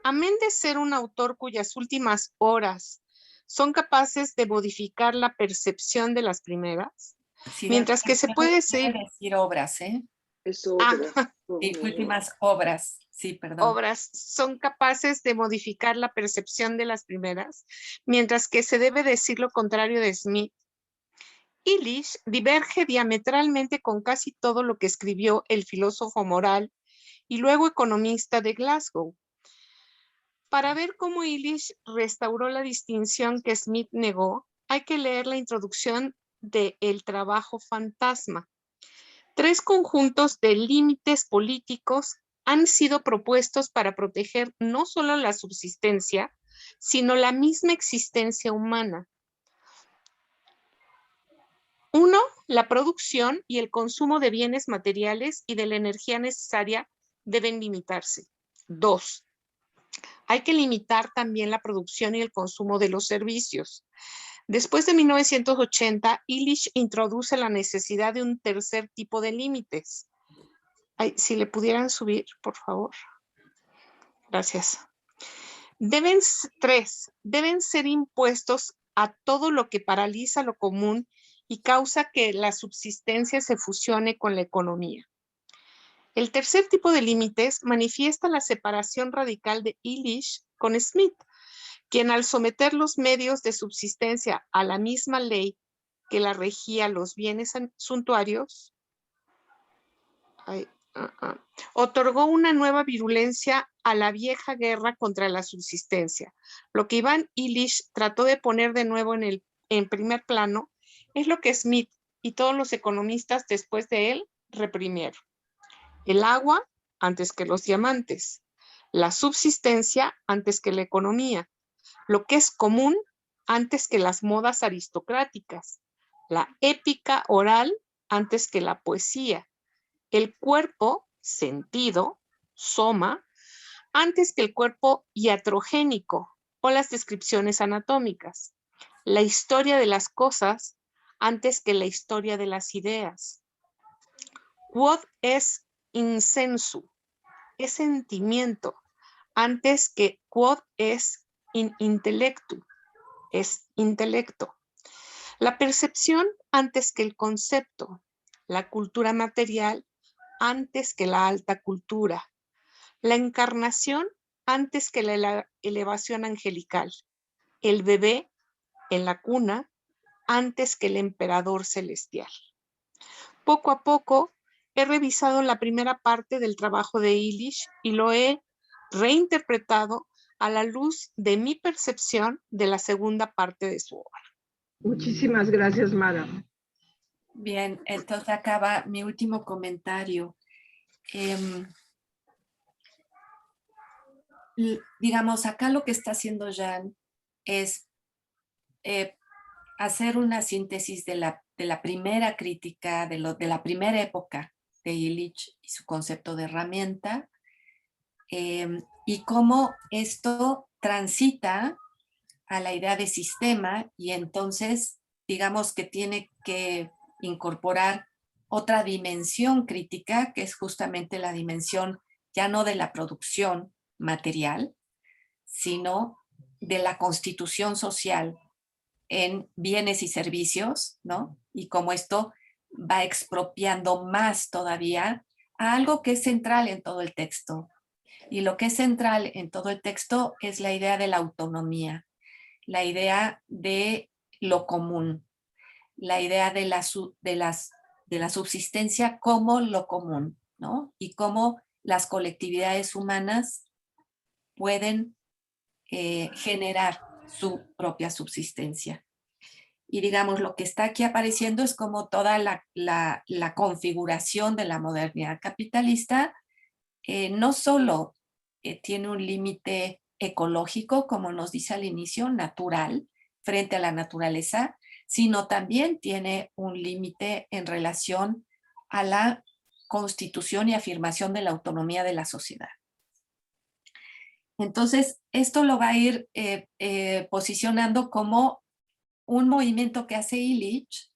Amén de ser un autor cuyas últimas horas son capaces de modificar la percepción de las primeras, Sí, mientras que se puede decir obras, ¿eh? Es obra. Sí, últimas obras, sí, perdón. Obras son capaces de modificar la percepción de las primeras, mientras que se debe decir lo contrario de Smith. Illich diverge diametralmente con casi todo lo que escribió el filósofo moral y luego economista de Glasgow. Para ver cómo Illich restauró la distinción que Smith negó, hay que leer la introducción de El trabajo fantasma. 3 conjuntos de límites políticos han sido propuestos para proteger no solo la subsistencia, sino la misma existencia humana. Uno, la producción y el consumo de bienes materiales y de la energía necesaria deben limitarse. Dos, hay que limitar también la producción y el consumo de los servicios. Después de 1980, Illich introduce la necesidad de un tercer tipo de límites. Ay, si le pudieran subir, por favor. Gracias. Deben ser impuestos a todo lo que paraliza lo común y causa que la subsistencia se fusione con la economía. El tercer tipo de límites manifiesta la separación radical de Illich con Smith, quien al someter los medios de subsistencia a la misma ley que la regía los bienes suntuarios, otorgó una nueva virulencia a la vieja guerra contra la subsistencia. Lo que Ivan Illich trató de poner de nuevo en primer plano es lo que Smith y todos los economistas después de él reprimieron. El agua antes que los diamantes, la subsistencia antes que la economía, lo que es común antes que las modas aristocráticas, la épica oral antes que la poesía, el cuerpo, sentido, soma, antes que el cuerpo iatrogénico o las descripciones anatómicas, la historia de las cosas antes que la historia de las ideas. Quod es insensu, es sentimiento, antes que quod es in intellectu, es intelecto. La percepción antes que el concepto, la cultura material antes que la alta cultura, la encarnación antes que la elevación angelical, el bebé en la cuna antes que el emperador celestial. Poco a poco he revisado la primera parte del trabajo de Illich y lo he reinterpretado a la luz de mi percepción de la segunda parte de su obra. Muchísimas gracias, Mara. Bien, entonces acaba mi último comentario. Digamos, acá lo que está haciendo Jean es hacer una síntesis de la primera crítica, de la primera época de Illich y su concepto de herramienta, y cómo esto transita a la idea de sistema y entonces digamos que tiene que incorporar otra dimensión crítica, que es justamente la dimensión ya no de la producción material, sino de la constitución social en bienes y servicios, ¿no? Y cómo esto va expropiando más todavía a algo que es central en todo el texto. Y lo que es central en todo el texto es la idea de la autonomía, la idea de lo común, la idea de la subsistencia como lo común, ¿no? Y cómo las colectividades humanas pueden generar su propia subsistencia. Y digamos, lo que está aquí apareciendo es como toda la configuración de la modernidad capitalista no solo tiene un límite ecológico, como nos dice al inicio, natural, frente a la naturaleza, sino también tiene un límite en relación a la constitución y afirmación de la autonomía de la sociedad. Entonces, esto lo va a ir posicionando como un movimiento que hace Illich,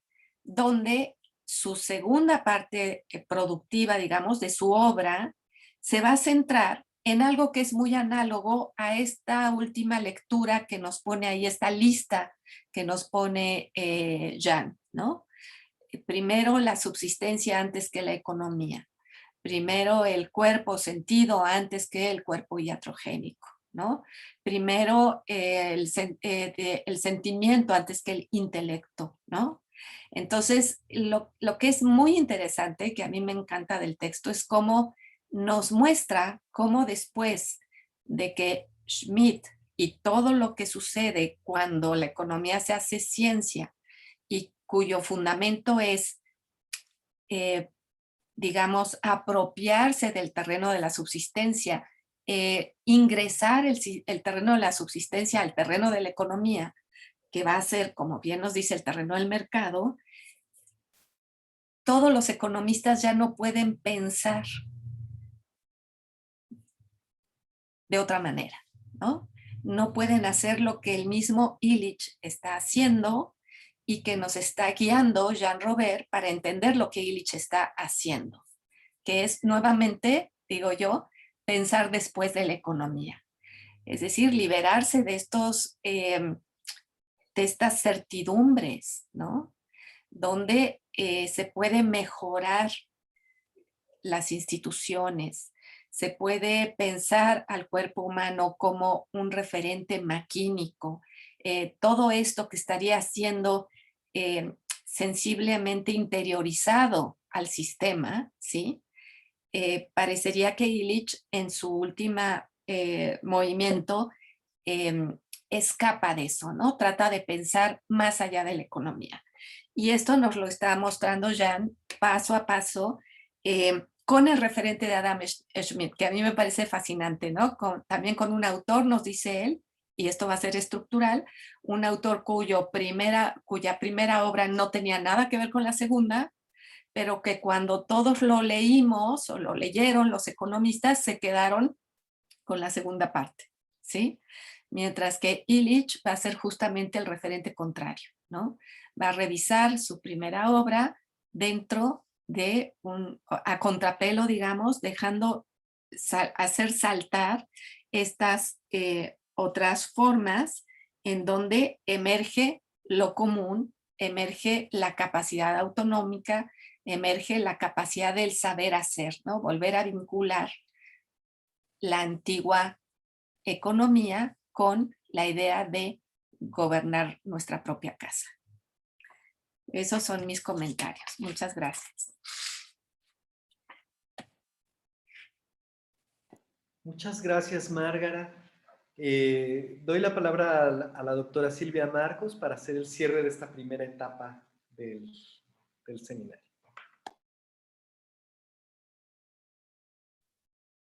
donde su segunda parte productiva, digamos, de su obra, se va a centrar en algo que es muy análogo a esta última lectura que nos pone ahí, esta lista que nos pone Jean, ¿no? Primero la subsistencia antes que la economía. Primero el cuerpo sentido antes que el cuerpo iatrogénico, ¿no? Primero el sentimiento antes que el intelecto, ¿no? Entonces, lo que es muy interesante, que a mí me encanta del texto, es cómo nos muestra cómo después de que Schmidt y todo lo que sucede cuando la economía se hace ciencia y cuyo fundamento es digamos, apropiarse del terreno de la subsistencia, ingresar el terreno de la subsistencia al terreno de la economía, que va a ser, como bien nos dice, el terreno del mercado, todos los economistas ya no pueden pensar de otra manera, ¿no? No pueden hacer lo que el mismo Illich está haciendo y que nos está guiando Jean Robert para entender lo que Illich está haciendo, que es nuevamente, digo yo, pensar después de la economía. Es decir, liberarse de estas certidumbres, ¿no? Donde se puede mejorar las instituciones, se puede pensar al cuerpo humano como un referente maquínico. Todo esto que estaría siendo sensiblemente interiorizado al sistema, ¿sí? Parecería que Illich en su última movimiento escapa de eso, ¿no? Trata de pensar más allá de la economía. Y esto nos lo está mostrando Jean paso a paso con el referente de Adam Smith, que a mí me parece fascinante, ¿no? También con un autor, nos dice él, y esto va a ser estructural, un autor cuya primera obra no tenía nada que ver con la segunda, pero que cuando todos lo leímos o lo leyeron los economistas se quedaron con la segunda parte, ¿sí? Mientras que Illich va a ser justamente el referente contrario, ¿no? Va a revisar su primera obra dentro de a contrapelo, digamos, dejando hacer saltar estas otras formas en donde emerge lo común, emerge la capacidad autonómica, emerge la capacidad del saber hacer, ¿no? Volver a vincular la antigua economía con la idea de gobernar nuestra propia casa. Esos son mis comentarios. Muchas gracias. Muchas gracias, Márgara. Doy la palabra a la doctora Silvia Marcos para hacer el cierre de esta primera etapa del seminario.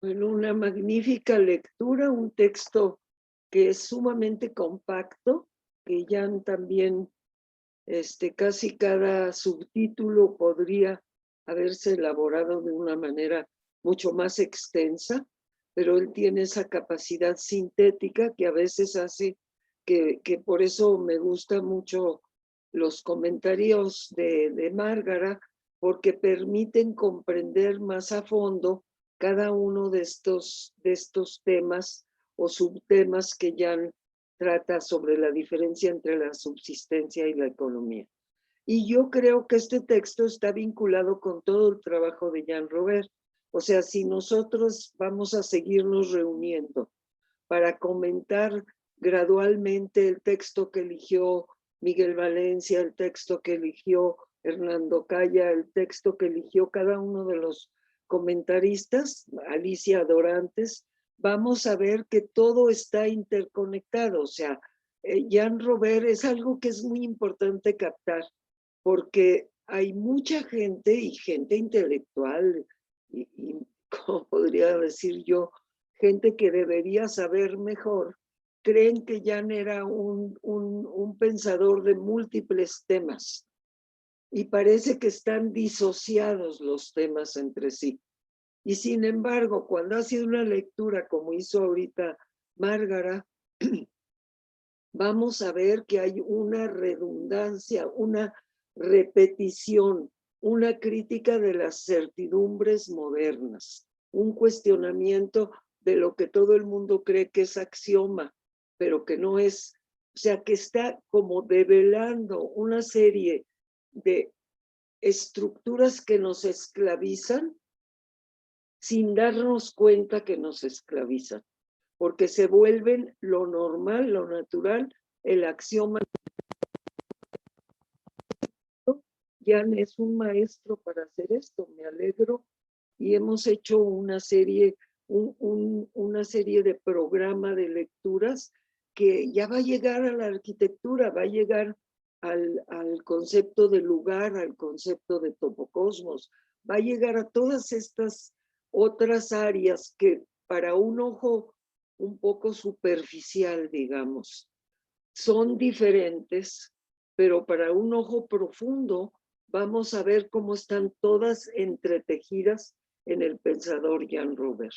Bueno, una magnífica lectura, un texto que es sumamente compacto, que ya también casi cada subtítulo podría haberse elaborado de una manera mucho más extensa, pero él tiene esa capacidad sintética que a veces hace que por eso me gustan mucho los comentarios de Márgara, porque permiten comprender más a fondo cada uno de estos temas o subtemas que ya trata sobre la diferencia entre la subsistencia y la economía. Y yo creo que este texto está vinculado con todo el trabajo de Jean Robert. O sea, si nosotros vamos a seguirnos reuniendo para comentar gradualmente el texto que eligió Miguel Valencia, el texto que eligió Hernando Calla, el texto que eligió cada uno de los comentaristas, Alicia Dorantes, vamos a ver que todo está interconectado. O sea, Jean Robert es algo que es muy importante captar, porque hay mucha gente y gente intelectual y como podría decir yo, gente que debería saber mejor, creen que Jean era un pensador de múltiples temas y parece que están disociados los temas entre sí. Y sin embargo, cuando ha sido una lectura como hizo ahorita Márgara, vamos a ver que hay una redundancia, una repetición, una crítica de las certidumbres modernas, un cuestionamiento de lo que todo el mundo cree que es axioma, pero que no es. O sea, que está como develando una serie de estructuras que nos esclavizan sin darnos cuenta que nos esclavizan, porque se vuelven lo normal, lo natural, el axioma. Jan es un maestro para hacer esto, me alegro, y hemos hecho una serie, una serie de programa de lecturas que ya va a llegar a la arquitectura, va a llegar al concepto de lugar, al concepto de topocosmos, va a llegar a todas estas otras áreas que para un ojo un poco superficial, digamos, son diferentes, pero para un ojo profundo vamos a ver cómo están todas entretejidas en el pensador Jan Robert.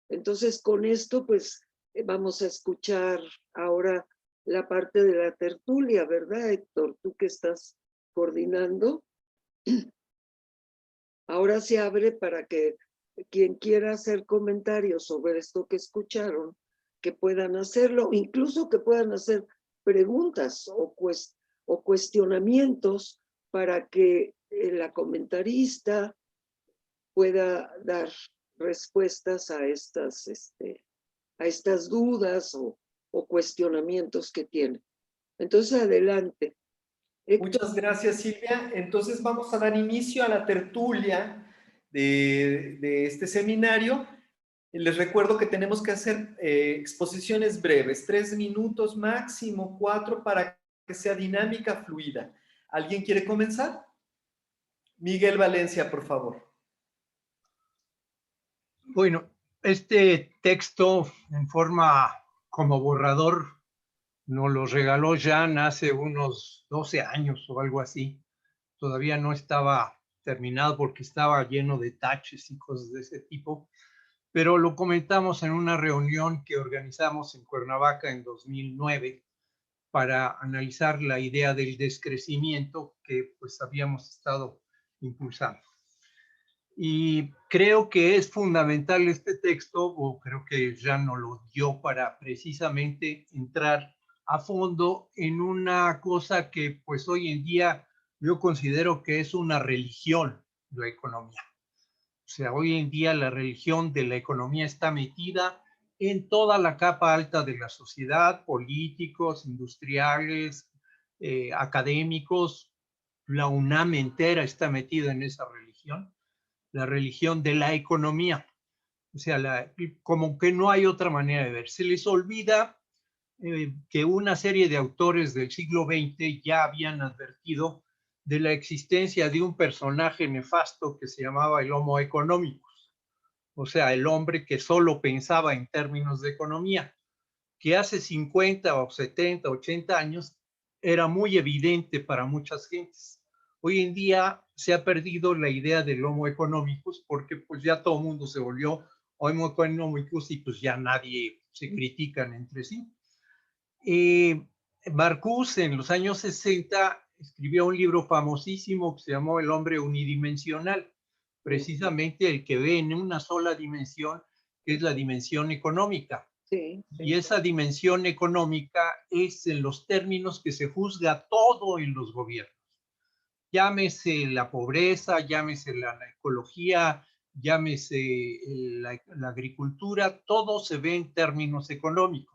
Entonces, con esto, pues, vamos a escuchar ahora la parte de la tertulia, ¿verdad, Héctor? Tú que estás coordinando. Ahora se abre para que quien quiera hacer comentarios sobre esto que escucharon, que puedan hacerlo, incluso que puedan hacer preguntas o cuestionamientos para que la comentarista pueda dar respuestas a estas dudas o cuestionamientos que tiene. Entonces, adelante. Héctor. Muchas gracias, Silvia. Entonces vamos a dar inicio a la tertulia de este seminario. Les recuerdo que tenemos que hacer exposiciones breves, 3 minutos máximo, 4, para que sea dinámica, fluida. ¿Alguien quiere comenzar? Miguel Valencia, por favor. Bueno, este texto en forma como borrador nos lo regaló Jan hace unos 12 años o algo así. Todavía no estaba terminado porque estaba lleno de taches y cosas de ese tipo, pero lo comentamos en una reunión que organizamos en Cuernavaca en 2009 para analizar la idea del descrecimiento que pues habíamos estado impulsando. Y creo que es fundamental este texto, o creo que ya nos lo dio para precisamente entrar a fondo en una cosa que pues hoy en día yo considero que es una religión, la economía. O sea, hoy en día la religión de la economía está metida en toda la capa alta de la sociedad, políticos, industriales, académicos. La UNAM entera está metida en esa religión, la religión de la economía. O sea, como que no hay otra manera de ver. Se les olvida que una serie de autores del siglo XX ya habían advertido de la existencia de un personaje nefasto que se llamaba el Homo economicus, o sea, el hombre que solo pensaba en términos de economía, que hace 50 o 70, 80 años era muy evidente para muchas gentes. Hoy en día se ha perdido la idea del Homo economicus porque pues ya todo el mundo se volvió Homo economicus y pues ya nadie se critican entre sí. Marcuse en los años 60 escribió un libro famosísimo que se llamó El hombre unidimensional, precisamente el que ve en una sola dimensión, que es la dimensión económica. Sí, sí. Y esa dimensión económica es en los términos que se juzga todo en los gobiernos. Llámese la pobreza, llámese la ecología, llámese la agricultura, todo se ve en términos económicos.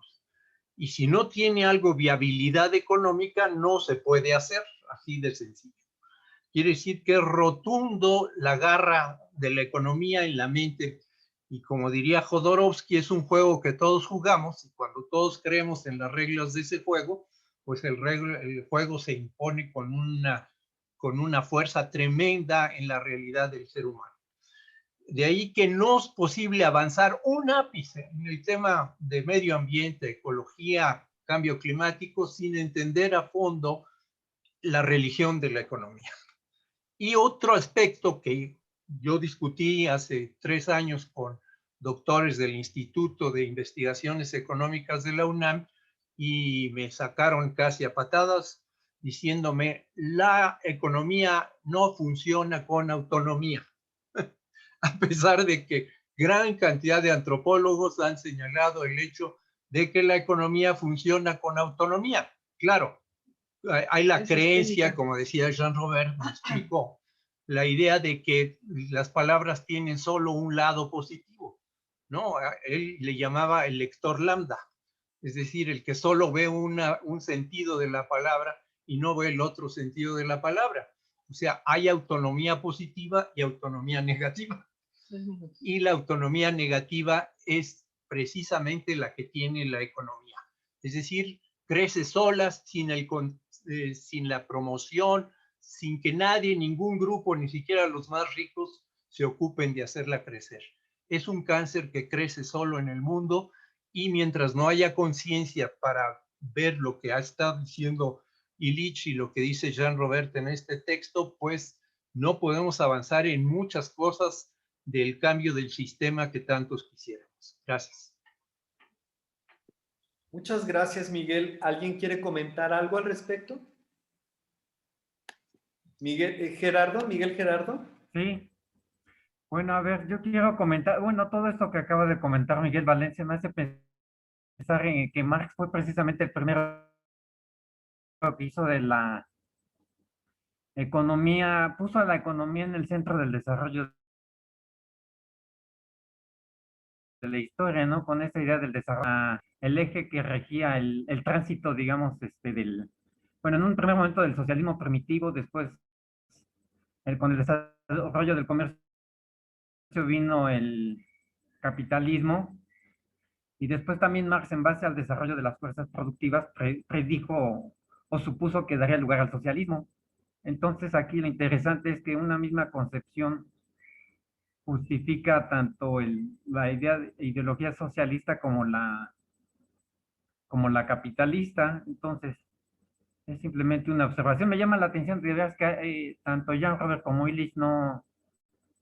Y si no tiene algo viabilidad económica, no se puede hacer, así de sencillo. Quiere decir que es rotundo la garra de la economía en la mente. Y como diría Jodorowsky, es un juego que todos jugamos y cuando todos creemos en las reglas de ese juego, pues el juego se impone con una fuerza tremenda en la realidad del ser humano. De ahí que no es posible avanzar un ápice en el tema de medio ambiente, ecología, cambio climático, sin entender a fondo la religión de la economía. Y otro aspecto que yo discutí hace 3 años con doctores del Instituto de Investigaciones Económicas de la UNAM y me sacaron casi a patadas diciéndome, la economía no funciona con autonomía. A pesar de que gran cantidad de antropólogos han señalado el hecho de que la economía funciona con autonomía. Claro, hay la creencia, como decía Jean Robert, me explicó, la idea de que las palabras tienen solo un lado positivo, ¿no? Él le llamaba el lector lambda, es decir, el que solo ve un sentido de la palabra y no ve el otro sentido de la palabra. O sea, hay autonomía positiva y autonomía negativa. Y la autonomía negativa es precisamente la que tiene la economía. Es decir, crece sola, sin la promoción, sin que nadie, ningún grupo, ni siquiera los más ricos, se ocupen de hacerla crecer. Es un cáncer que crece solo en el mundo y mientras no haya conciencia para ver lo que ha estado diciendo Illich y lo que dice Jean-Robert en este texto, pues no podemos avanzar en muchas cosas del cambio del sistema que tantos quisiéramos. Gracias. Muchas gracias, Miguel. ¿Alguien quiere comentar algo al respecto? Miguel Gerardo. Sí. Bueno, a ver, yo quiero comentar, bueno, todo esto que acaba de comentar Miguel Valencia me hace pensar en que Marx fue precisamente el primero que hizo de la economía, puso a la economía en el centro del desarrollo de la historia, ¿no? Con esta idea del desarrollo, el eje que regía el tránsito, digamos, bueno, en un primer momento del socialismo primitivo, después con el desarrollo del comercio vino el capitalismo, y después también Marx, en base al desarrollo de las fuerzas productivas, predijo o supuso que daría lugar al socialismo. Entonces aquí lo interesante es que una misma concepción justifica tanto la ideología socialista como la capitalista. Entonces es simplemente una observación. Me llama la atención de veras que tanto Jean-Robert como Illich no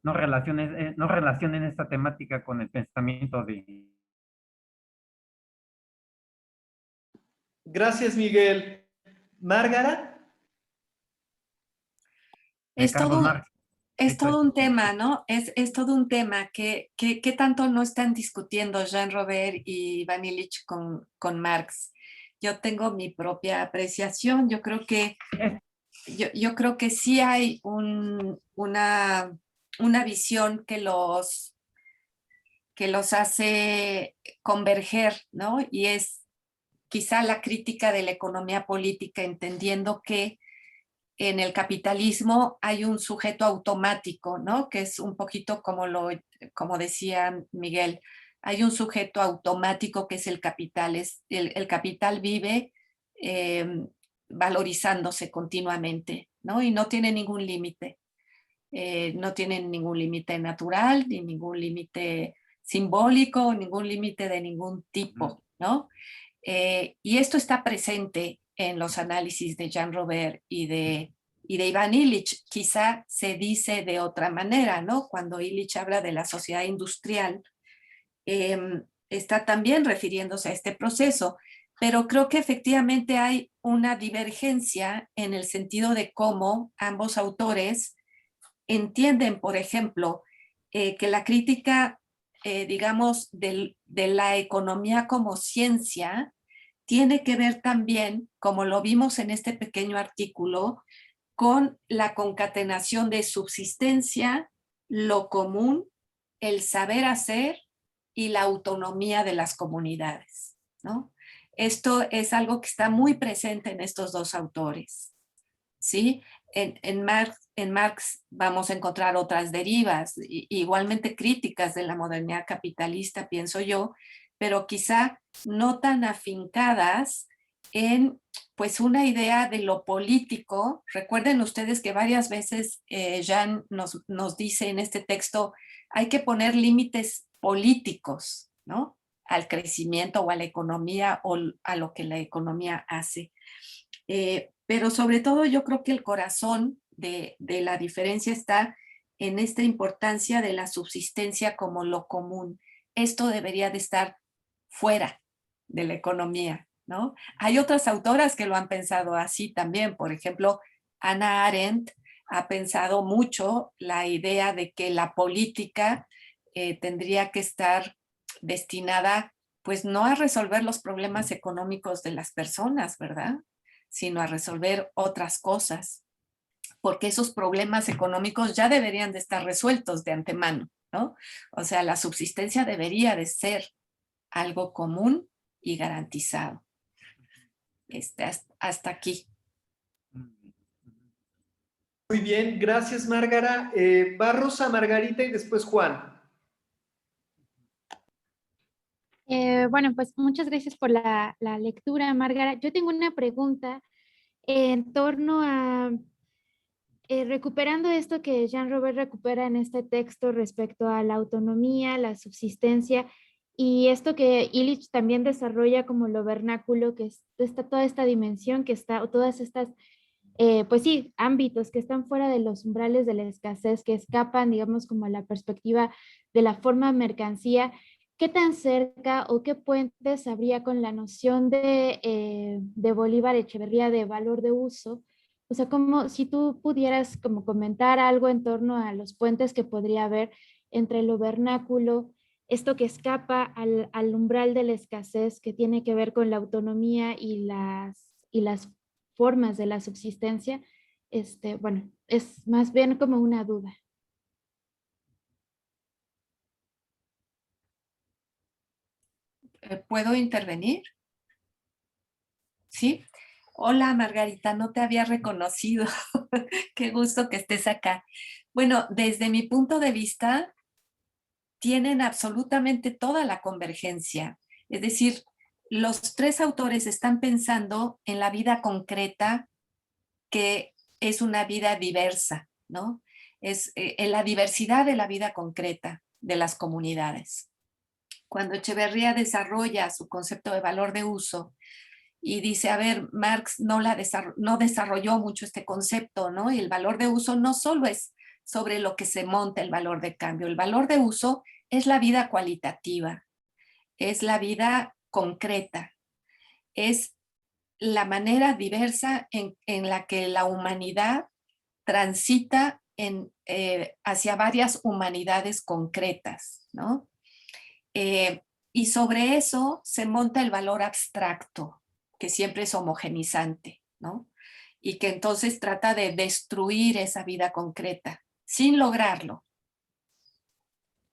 relacionen esta temática con el pensamiento de... Gracias, Miguel. ¿Márgara? de Es Carlos todo, Marx. es todo un tema, ¿no? Es todo un tema que tanto no están discutiendo Jean-Robert y Van Illich con Marx. Yo tengo mi propia apreciación. Yo creo que sí hay una visión que los hace converger, ¿no? Y es quizá la crítica de la economía política, entendiendo que en el capitalismo hay un sujeto automático, ¿no? Que es un poquito como decía Miguel, hay un sujeto automático que es el capital. El capital vive valorizándose continuamente, ¿no? Y no tiene ningún límite. No tiene ningún límite natural, ni ningún límite simbólico, ningún límite de ningún tipo, ¿no? Y esto está presente en los análisis de Jean-Robert y de Ivan Illich. Quizá se dice de otra manera, ¿no? Cuando Illich habla de la sociedad industrial, está también refiriéndose a este proceso, pero creo que efectivamente hay una divergencia en el sentido de cómo ambos autores entienden, por ejemplo, que la crítica, digamos, de la economía como ciencia tiene que ver también, como lo vimos en este pequeño artículo, con la concatenación de subsistencia, lo común, el saber hacer y la autonomía de las comunidades, ¿no? Esto es algo que está muy presente en estos dos autores, ¿sí? En Marx vamos a encontrar otras derivas, igualmente críticas de la modernidad capitalista, pienso yo, pero quizá no tan afincadas en pues una idea de lo político. Recuerden ustedes que varias veces Jean nos dice en este texto, hay que poner límites políticos, ¿no? Al crecimiento o a la economía o a lo que la economía hace. Pero sobre todo yo creo que el corazón de la diferencia está en esta importancia de la subsistencia como lo común. Esto debería de estar fuera de la economía, ¿no? Hay otras autoras que lo han pensado así también. Por ejemplo, Hannah Arendt ha pensado mucho la idea de que la política tendría que estar destinada, pues no a resolver los problemas económicos de las personas, ¿verdad? Sino a resolver otras cosas, porque esos problemas económicos ya deberían de estar resueltos de antemano, ¿no? O sea, la subsistencia debería de ser algo común y garantizado. Hasta aquí. Muy bien, gracias, Márgara. Va Rosa, Margarita y después Juan. Bueno, pues muchas gracias por la lectura, Márgara. Yo tengo una pregunta en torno a recuperando esto que Jean-Robert recupera en este texto respecto a la autonomía, la subsistencia, y esto que Illich también desarrolla como lo vernáculo, que está toda esta dimensión, que está, todas estas, pues sí, ámbitos que están fuera de los umbrales de la escasez, que escapan, digamos, como a la perspectiva de la forma mercancía. ¿Qué tan cerca o qué puentes habría con la noción de Bolívar Echeverría de valor de uso? O sea, como si tú pudieras como comentar algo en torno a los puentes que podría haber entre lo vernáculo, esto que escapa al umbral de la escasez, que tiene que ver con la autonomía y las formas de la subsistencia. Bueno, es más bien como una duda. ¿Puedo intervenir? ¿Sí? Hola, Margarita, no te había reconocido. Qué gusto que estés acá. Bueno, desde mi punto de vista, tienen absolutamente toda la convergencia. Es decir, los tres autores están pensando en la vida concreta, que es una vida diversa, ¿no? Es en la diversidad de la vida concreta de las comunidades. Cuando Echeverría desarrolla su concepto de valor de uso y dice, a ver, Marx no desarrolló mucho este concepto, ¿no? Y el valor de uso no solo es sobre lo que se monta el valor de cambio, el valor de uso es la vida cualitativa, es la vida concreta, es la manera diversa en la que la humanidad transita hacia varias humanidades concretas, ¿no? Y sobre eso se monta el valor abstracto, que siempre es homogenizante, ¿no? Y que entonces trata de destruir esa vida concreta, sin lograrlo,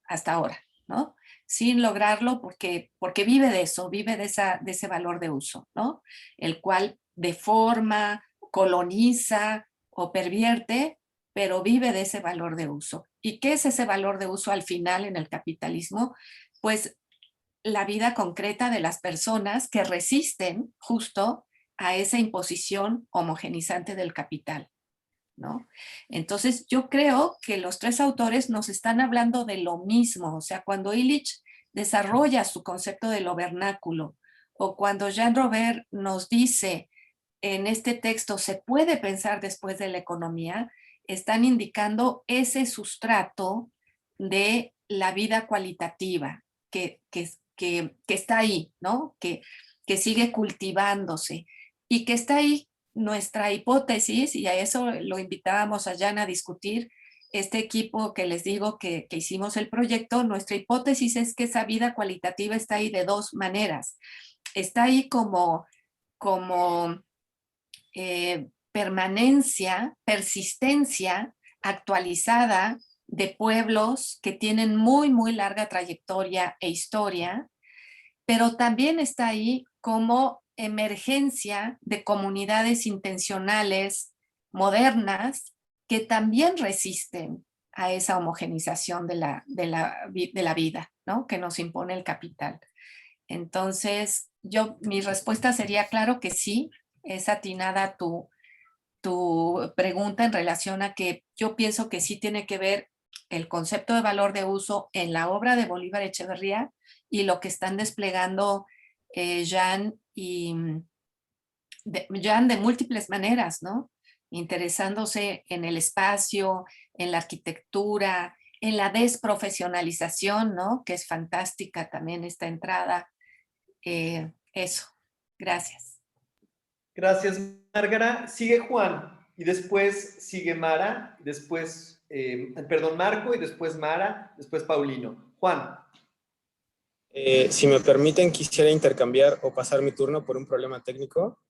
hasta ahora, ¿no? Sin lograrlo porque vive de eso, vive de ese valor de uso, ¿no? El cual deforma, coloniza o pervierte, pero vive de ese valor de uso. ¿Y qué es ese valor de uso al final en el capitalismo? Pues la vida concreta de las personas que resisten justo a esa imposición homogenizante del capital, ¿no? Entonces yo creo que los tres autores nos están hablando de lo mismo, o sea, cuando Illich desarrolla su concepto de lo vernáculo, o cuando Jean-Robert nos dice en este texto se puede pensar después de la economía, están indicando ese sustrato de la vida cualitativa que está ahí, ¿no? Que sigue cultivándose y que está ahí. Nuestra hipótesis, y a eso lo invitábamos a Jan a discutir, este equipo que les digo que hicimos el proyecto, nuestra hipótesis es que esa vida cualitativa está ahí de dos maneras. Está ahí como permanencia, persistencia actualizada de pueblos que tienen muy, muy larga trayectoria e historia, pero también está ahí como emergencia de comunidades intencionales modernas que también resisten a esa homogenización de la vida, ¿no? Que nos impone el capital. Entonces, mi respuesta sería claro que sí, es atinada tu pregunta en relación a que yo pienso que sí tiene que ver el concepto de valor de uso en la obra de Bolívar Echeverría y lo que están desplegando Jan de múltiples maneras, ¿no? Interesándose en el espacio, en la arquitectura, en la desprofesionalización, ¿no? Que es fantástica también esta entrada. Eso, gracias. Gracias, Márgara. Sigue Juan y después sigue Mara, después, Marco y después Mara, después Paulino. Juan. Si me permiten, quisiera intercambiar o pasar mi turno por un problema técnico.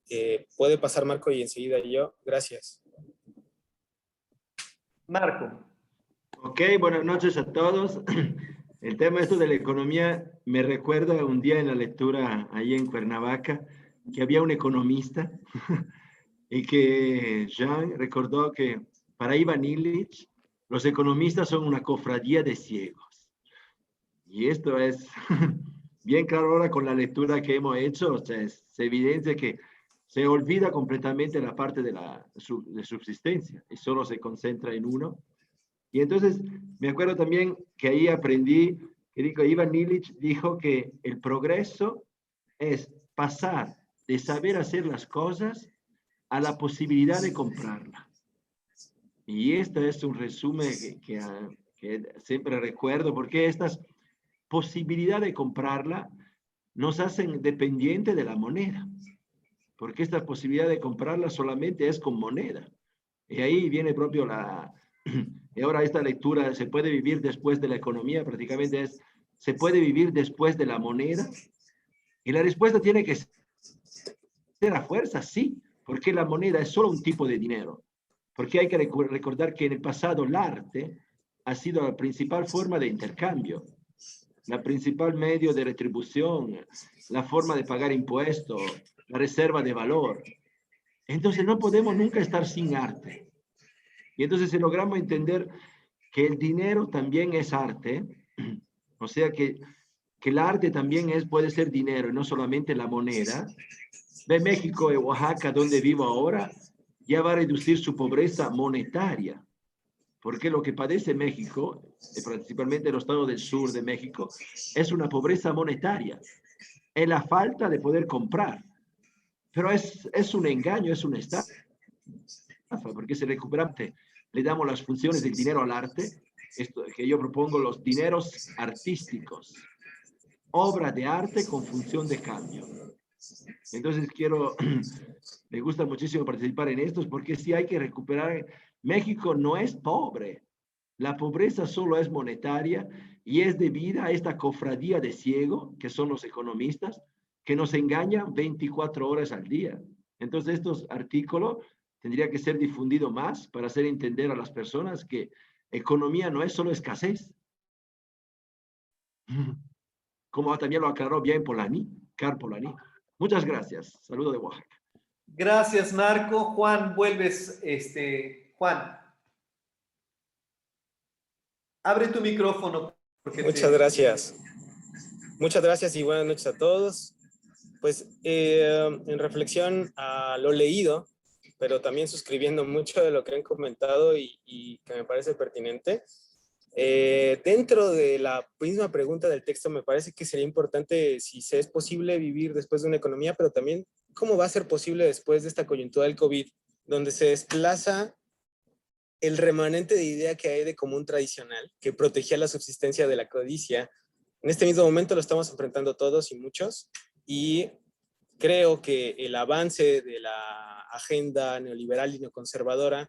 Puede pasar Marco y enseguida yo. Gracias. Marco. Ok, buenas noches a todos. El tema esto de la economía me recuerda un día en la lectura ahí en Cuernavaca que había un economista y que Jean recordó que para Ivan Illich los economistas son una cofradía de ciegos. Y esto es bien claro ahora con la lectura que hemos hecho, o sea, se evidencia que se olvida completamente la parte de subsistencia y solo se concentra en uno. Y entonces me acuerdo también que ahí aprendí, que dijo, Ivan Illich dijo que el progreso es pasar de saber hacer las cosas a la posibilidad de comprarla. Y este es un resumen que siempre recuerdo, porque estas posibilidades de comprarla nos hacen dependientes de la moneda, porque esta posibilidad de comprarla solamente es con moneda. Y ahí viene propio y ahora esta lectura, ¿se puede vivir después de la economía? Prácticamente es, ¿se puede vivir después de la moneda? Y la respuesta tiene que ser a fuerza, sí, porque la moneda es solo un tipo de dinero. Porque hay que recordar que en el pasado el arte ha sido la principal forma de intercambio, la principal medio de retribución, la forma de pagar impuestos, la reserva de valor. Entonces no podemos nunca estar sin arte. Y entonces si logramos entender que el dinero también es arte, o sea que el arte también puede ser dinero y no solamente la moneda. Ve México y Oaxaca, donde vivo ahora, ya va a reducir su pobreza monetaria, porque lo que padece México, principalmente los estados del sur de México, es una pobreza monetaria, es la falta de poder comprar, pero es un engaño, es una estafa, porque si recuperamos, le damos las funciones del dinero al arte, esto que yo propongo, los dineros artísticos, obra de arte con función de cambio. Entonces me gusta muchísimo participar en estos, porque sí hay que recuperar. México no es pobre, la pobreza solo es monetaria y es debida a esta cofradía de ciego, que son los economistas, que nos engañan 24 horas al día. Entonces estos artículos tendrían que ser difundidos más para hacer entender a las personas que economía no es solo escasez. Como también lo aclaró bien Carl Polanyi. Muchas gracias. Saludo de Oaxaca. Gracias, Marco. Juan, vuelves. Juan, abre tu micrófono. Muchas gracias. Muchas gracias y buenas noches a todos. Pues en reflexión a lo leído, pero también suscribiendo mucho de lo que han comentado y que me parece pertinente. Dentro de la misma pregunta del texto me parece que sería importante si es posible vivir después de una economía, pero también cómo va a ser posible después de esta coyuntura del COVID, donde se desplaza el remanente de idea que hay de común tradicional, que protegía la subsistencia de la codicia. En este mismo momento lo estamos enfrentando todos y muchos, y creo que el avance de la agenda neoliberal y neoconservadora,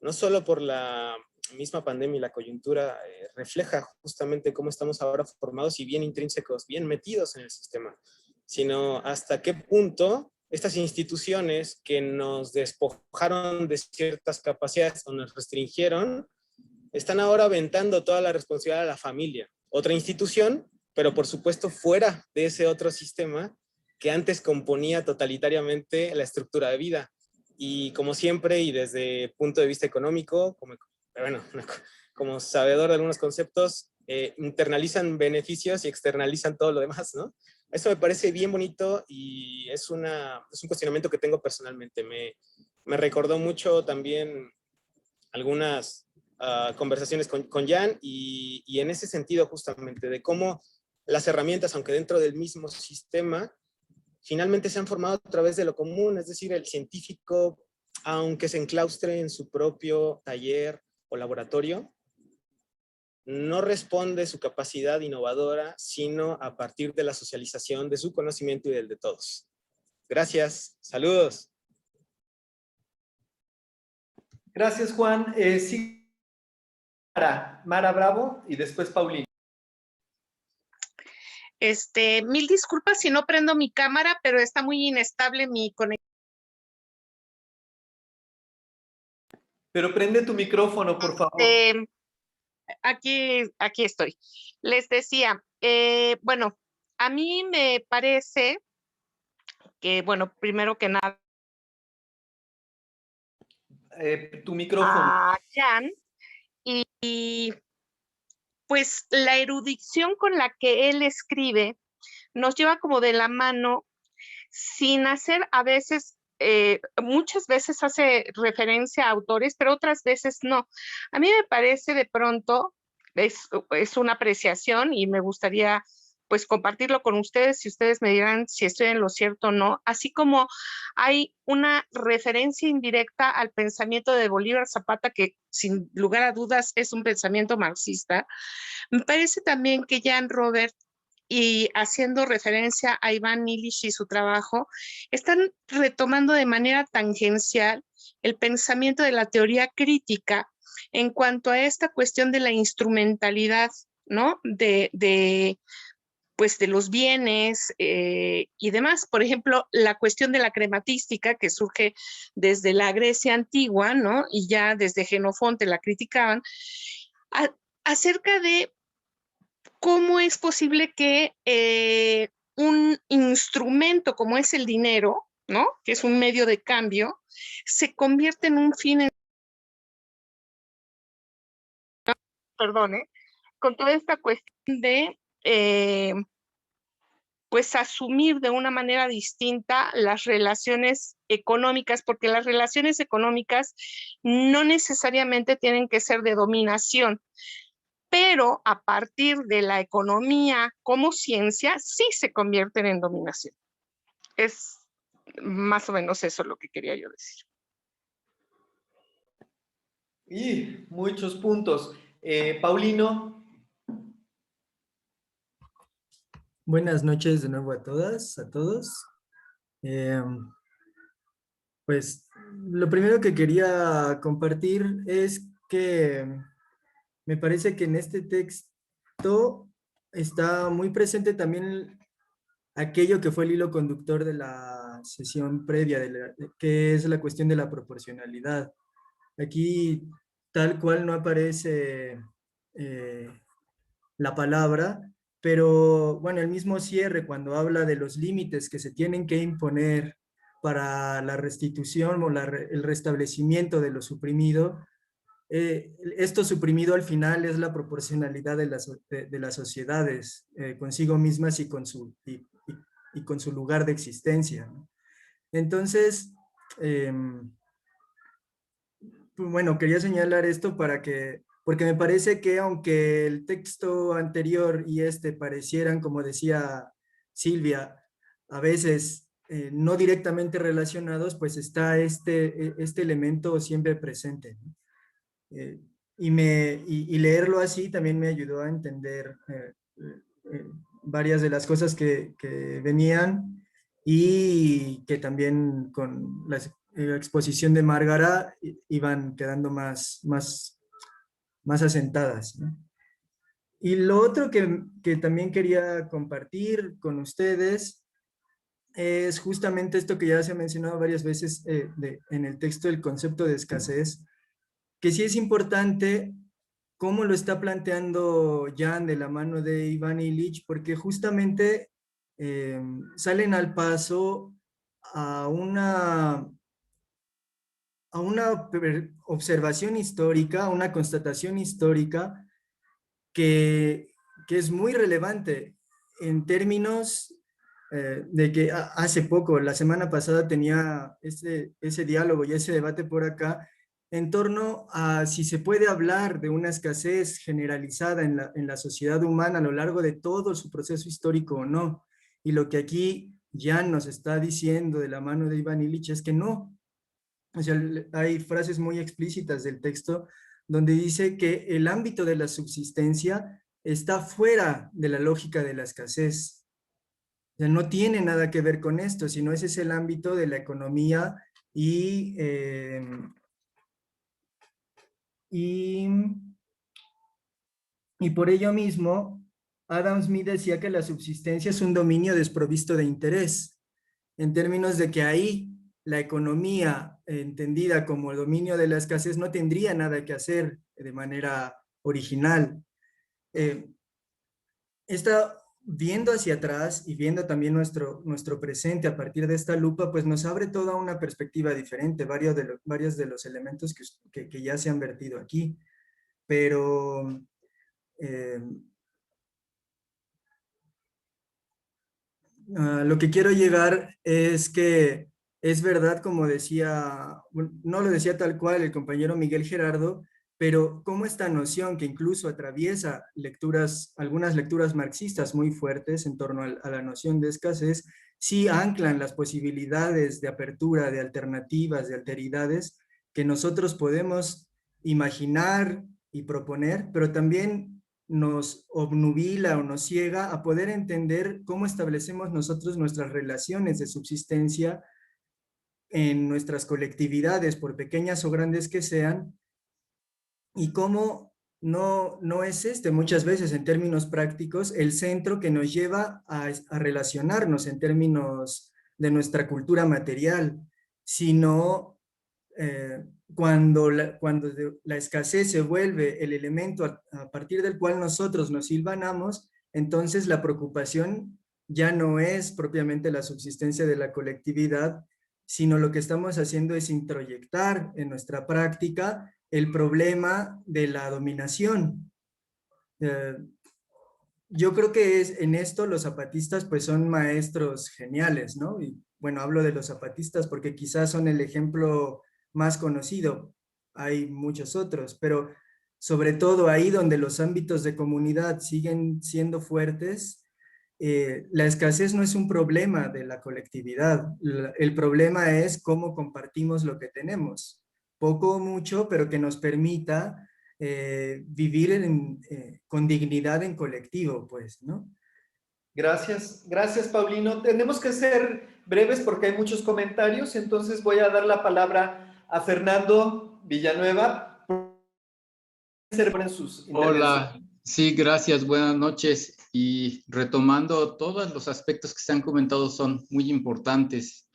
no solo por la misma pandemia y la coyuntura, refleja justamente cómo estamos ahora formados y bien intrínsecos, bien metidos en el sistema, sino hasta qué punto estas instituciones que nos despojaron de ciertas capacidades o nos restringieron, están ahora aventando toda la responsabilidad a la familia. Otra institución, pero por supuesto fuera de ese otro sistema que antes componía totalitariamente la estructura de vida. Y como siempre, y desde el punto de vista económico, como sabedor de algunos conceptos, internalizan beneficios y externalizan todo lo demás, ¿no? Eso me parece bien bonito y es un cuestionamiento que tengo personalmente. Me recordó mucho también algunas conversaciones con Jan y en ese sentido justamente de cómo las herramientas, aunque dentro del mismo sistema, finalmente se han formado a través de lo común, es decir, el científico, aunque se enclaustre en su propio taller o laboratorio, no responde su capacidad innovadora, sino a partir de la socialización de su conocimiento y del de todos. Gracias, saludos. Gracias, Juan. Sí, Mara Bravo y después Paulina. Mil disculpas si no prendo mi cámara, pero está muy inestable mi conexión. Pero prende tu micrófono, por favor. Aquí estoy. Les decía, bueno, a mí me parece que, bueno, primero que nada, tu micrófono. Jan, y pues la erudición con la que él escribe nos lleva como de la mano sin hacer a veces muchas veces hace referencia a autores, pero otras veces no. A mí me parece de pronto, es una apreciación y me gustaría pues compartirlo con ustedes, si ustedes me dirán si estoy en lo cierto o no, así como hay una referencia indirecta al pensamiento de Bolívar Zapata, que sin lugar a dudas es un pensamiento marxista. Me parece también que Jan Robert, y haciendo referencia a Iván Illich y su trabajo, están retomando de manera tangencial el pensamiento de la teoría crítica en cuanto a esta cuestión de la instrumentalidad, ¿no? Pues de los bienes y demás. Por ejemplo, la cuestión de la crematística que surge desde la Grecia antigua, ¿no? Y ya desde Jenofonte la criticaban, acerca de cómo es posible que un instrumento como es el dinero, ¿no? Que es un medio de cambio, se convierte en un fin, con toda esta cuestión de pues asumir de una manera distinta las relaciones económicas, porque las relaciones económicas no necesariamente tienen que ser de dominación, pero a partir de la economía como ciencia sí se convierten en dominación. Es más o menos eso lo que quería yo decir. Y muchos puntos. Paulino. Buenas noches de nuevo a todas, a todos. Pues lo primero que quería compartir es que me parece que en este texto está muy presente también aquello que fue el hilo conductor de la sesión previa, que es la cuestión de la proporcionalidad. Aquí tal cual no aparece la palabra, pero bueno, el mismo cierre cuando habla de los límites que se tienen que imponer para la restitución o el restablecimiento de lo suprimido, esto suprimido al final es la proporcionalidad de las sociedades consigo mismas y con su lugar de existencia, ¿no? Entonces, bueno, quería señalar esto porque me parece que aunque el texto anterior y este parecieran, como decía Silvia, a veces no directamente relacionados, pues está este elemento siempre presente, ¿no? Y leerlo así también me ayudó a entender varias de las cosas que venían y que también con la exposición de Márgara iban quedando más asentadas, ¿no? Y lo otro que también quería compartir con ustedes es justamente esto que ya se ha mencionado varias veces en el texto, el concepto de escasez, que sí es importante cómo lo está planteando Jan de la mano de Iván Illich, porque justamente salen al paso a una observación histórica, a una constatación histórica que es muy relevante en términos de que hace poco, la semana pasada tenía ese diálogo y ese debate por acá en torno a si se puede hablar de una escasez generalizada en la sociedad humana a lo largo de todo su proceso histórico o no. Y lo que aquí Jan nos está diciendo de la mano de Iván Illich es que no. O sea, hay frases muy explícitas del texto donde dice que el ámbito de la subsistencia está fuera de la lógica de la escasez. O sea, no tiene nada que ver con esto, sino ese es el ámbito de la economía y por ello mismo, Adam Smith decía que la subsistencia es un dominio desprovisto de interés, en términos de que ahí la economía entendida como el dominio de la escasez no tendría nada que hacer de manera original. Viendo hacia atrás y viendo también nuestro presente a partir de esta lupa, pues nos abre toda una perspectiva diferente, varios de los elementos que ya se han vertido aquí. Pero lo que quiero llegar es que es verdad, como decía, no lo decía tal cual el compañero Miguel Gerardo, pero como esta noción que incluso atraviesa algunas lecturas marxistas muy fuertes en torno a la noción de escasez, sí anclan las posibilidades de apertura, de alternativas, de alteridades que nosotros podemos imaginar y proponer, pero también nos obnubila o nos ciega a poder entender cómo establecemos nosotros nuestras relaciones de subsistencia en nuestras colectividades, por pequeñas o grandes que sean, y cómo no es muchas veces en términos prácticos el centro que nos lleva a relacionarnos en términos de nuestra cultura material, sino cuando la escasez se vuelve el elemento a partir del cual nosotros nos hilvanamos, entonces la preocupación ya no es propiamente la subsistencia de la colectividad, sino lo que estamos haciendo es introyectar en nuestra práctica el problema de la dominación. Yo creo que en esto los zapatistas pues son maestros geniales, ¿no? Y bueno, hablo de los zapatistas porque quizás son el ejemplo más conocido. Hay muchos otros, pero sobre todo ahí donde los ámbitos de comunidad siguen siendo fuertes, la escasez no es un problema de la colectividad. El problema es cómo compartimos lo que tenemos. Poco o mucho, pero que nos permita vivir con dignidad en colectivo, pues, ¿no? Gracias, gracias Paulino. Tenemos que ser breves porque hay muchos comentarios, entonces voy a dar la palabra a Fernando Villanueva. Hola, sí, gracias, buenas noches. Y retomando todos los aspectos que se han comentado son muy importantes.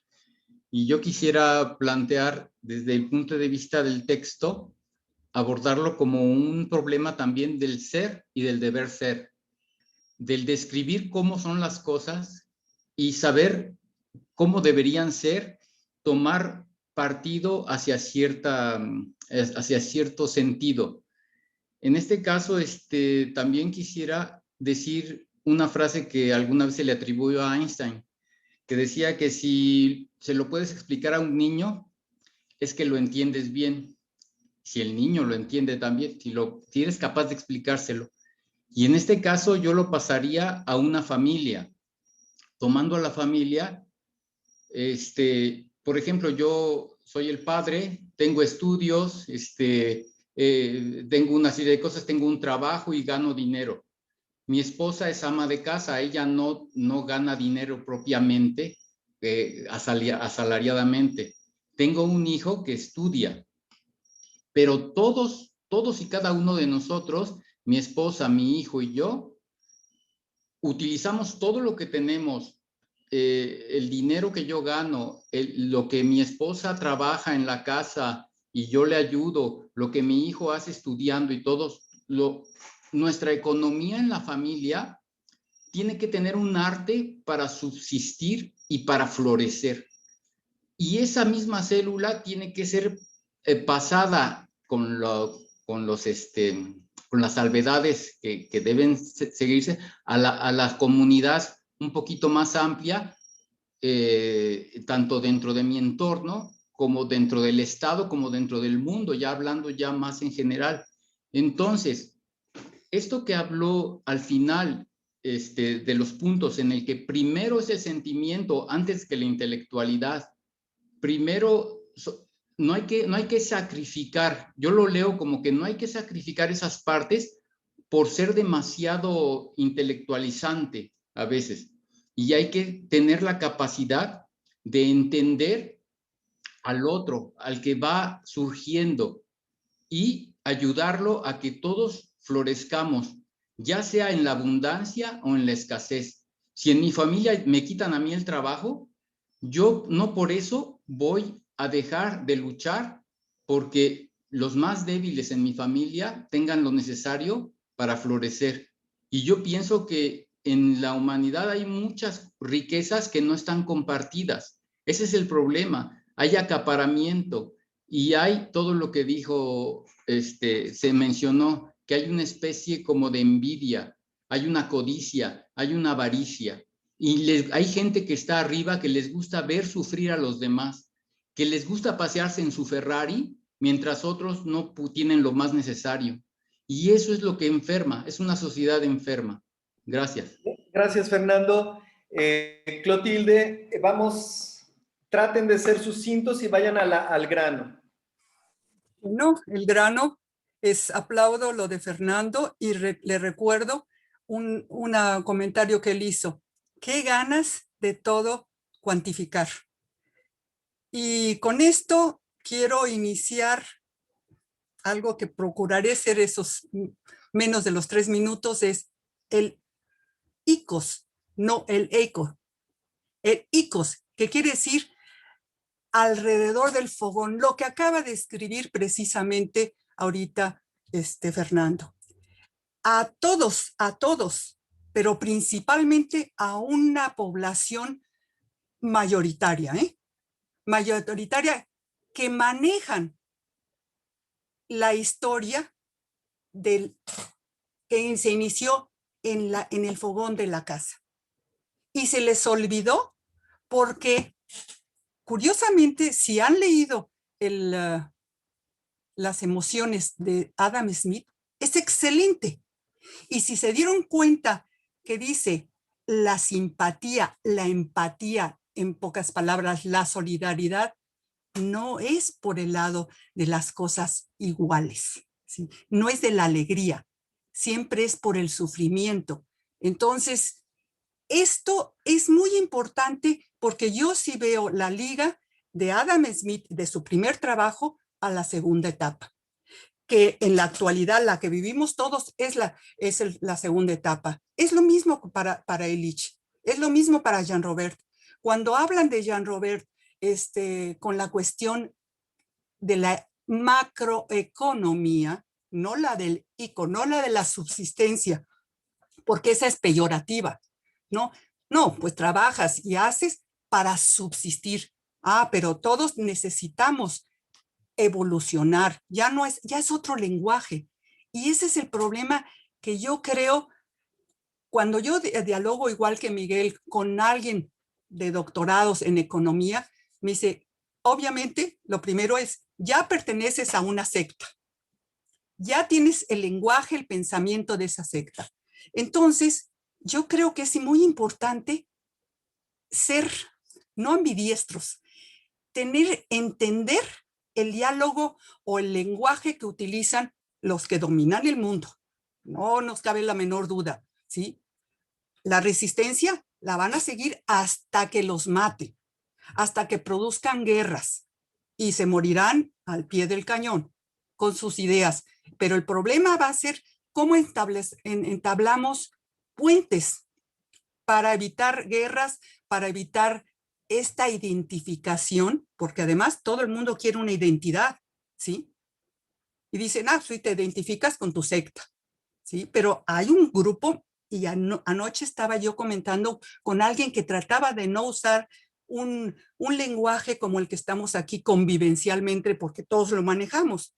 Y yo quisiera plantear desde el punto de vista del texto, abordarlo como un problema también del ser y del deber ser, del describir cómo son las cosas y saber cómo deberían ser, tomar partido hacia cierto sentido. En este caso, también quisiera decir una frase que alguna vez se le atribuyó a Einstein, que decía que si se lo puedes explicar a un niño, es que lo entiendes bien. Si el niño lo entiende también, si eres capaz de explicárselo. Y en este caso yo lo pasaría a una familia. Tomando a la familia, por ejemplo, yo soy el padre, tengo estudios, tengo una serie de cosas, tengo un trabajo y gano dinero. Mi esposa es ama de casa, ella no gana dinero propiamente, asalariadamente. Tengo un hijo que estudia, pero todos y cada uno de nosotros, mi esposa, mi hijo y yo, utilizamos todo lo que tenemos, el dinero que yo gano, lo que mi esposa trabaja en la casa y yo le ayudo, lo que mi hijo hace estudiando y todo, nuestra economía en la familia tiene que tener un arte para subsistir y para florecer. Y esa misma célula tiene que ser pasada con las salvedades que deben seguirse a la comunidad un poquito más amplia, tanto dentro de mi entorno como dentro del Estado, como dentro del mundo, ya hablando ya más en general. Entonces, esto que habló al final de los puntos en el que primero es el sentimiento antes que la intelectualidad, primero no hay que sacrificar, yo lo leo como que no hay que sacrificar esas partes por ser demasiado intelectualizante a veces, y hay que tener la capacidad de entender al otro, al que va surgiendo, y ayudarlo a que todos florezcamos, ya sea en la abundancia o en la escasez. Si en mi familia me quitan a mí el trabajo, yo no por eso voy a dejar de luchar porque los más débiles en mi familia tengan lo necesario para florecer. Y yo pienso que en la humanidad hay muchas riquezas que no están compartidas. Ese es el problema. Hay acaparamiento y hay todo lo que dijo, se mencionó, que hay una especie como de envidia, hay una codicia, hay una avaricia. Y hay gente que está arriba que les gusta ver sufrir a los demás, que les gusta pasearse en su Ferrari mientras otros no tienen lo más necesario. Y eso es lo que enferma, es una sociedad enferma. Gracias. Gracias, Fernando. Clotilde, traten de ser sucintos y vayan al grano. No, el grano aplaudo lo de Fernando y le recuerdo un comentario que él hizo. ¿Qué ganas de todo cuantificar? Y con esto quiero iniciar algo que procuraré ser esos menos de los 3 minutos, es el ICOS, no el ECO. El ICOS, que quiere decir alrededor del fogón, lo que acaba de escribir precisamente ahorita Fernando. A todos, pero principalmente a una población mayoritaria, mayoritaria que manejan la historia que se inició en el fogón de la casa. Y se les olvidó porque, curiosamente, si han leído las emociones de Adam Smith, es excelente. Y si se dieron cuenta que dice la simpatía, la empatía, en pocas palabras, la solidaridad, no es por el lado de las cosas iguales, ¿sí? No es de la alegría, siempre es por el sufrimiento. Entonces, esto es muy importante porque yo sí veo la liga de Adam Smith, de su primer trabajo, a la segunda etapa, que en la actualidad la que vivimos todos es la segunda etapa. Es lo mismo para Illich, es lo mismo para Jean Robert. Cuando hablan de Jean Robert con la cuestión de la macroeconomía, no la del ICO, no la de la subsistencia, porque esa es peyorativa, ¿no? No, pues trabajas y haces para subsistir. Pero todos necesitamos evolucionar, ya es otro lenguaje. Y ese es el problema que yo creo cuando yo dialogo igual que Miguel con alguien de doctorados en economía, me dice, obviamente, lo primero es, ya perteneces a una secta, ya tienes el lenguaje, el pensamiento de esa secta. Entonces, yo creo que es muy importante ser no ambidiestros, entender el diálogo o el lenguaje que utilizan los que dominan el mundo. No nos cabe la menor duda, ¿sí? La resistencia la van a seguir hasta que los mate, hasta que produzcan guerras y se morirán al pie del cañón con sus ideas. Pero el problema va a ser cómo entablamos puentes para evitar guerras, para evitar esta identificación, porque además todo el mundo quiere una identidad, ¿sí? Y dicen, si te identificas con tu secta, ¿sí? Pero hay un grupo, y anoche estaba yo comentando con alguien que trataba de no usar un lenguaje como el que estamos aquí convivencialmente, porque todos lo manejamos,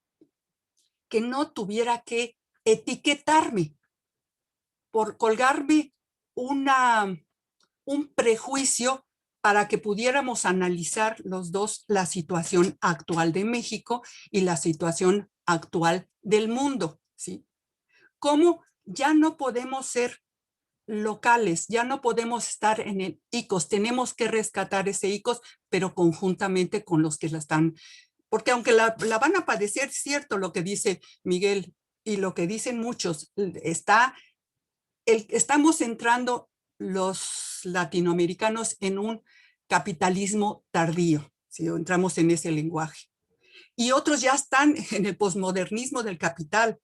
que no tuviera que etiquetarme por colgarme un prejuicio para que pudiéramos analizar los dos la situación actual de México y la situación actual del mundo, ¿sí? Cómo ya no podemos ser locales, ya no podemos estar en el ICOS, tenemos que rescatar ese ICOS, pero conjuntamente con los que la están, porque aunque la van a padecer, cierto lo que dice Miguel y lo que dicen muchos, estamos entrando los latinoamericanos en un capitalismo tardío, si entramos en ese lenguaje. Y otros ya están en el posmodernismo del capital,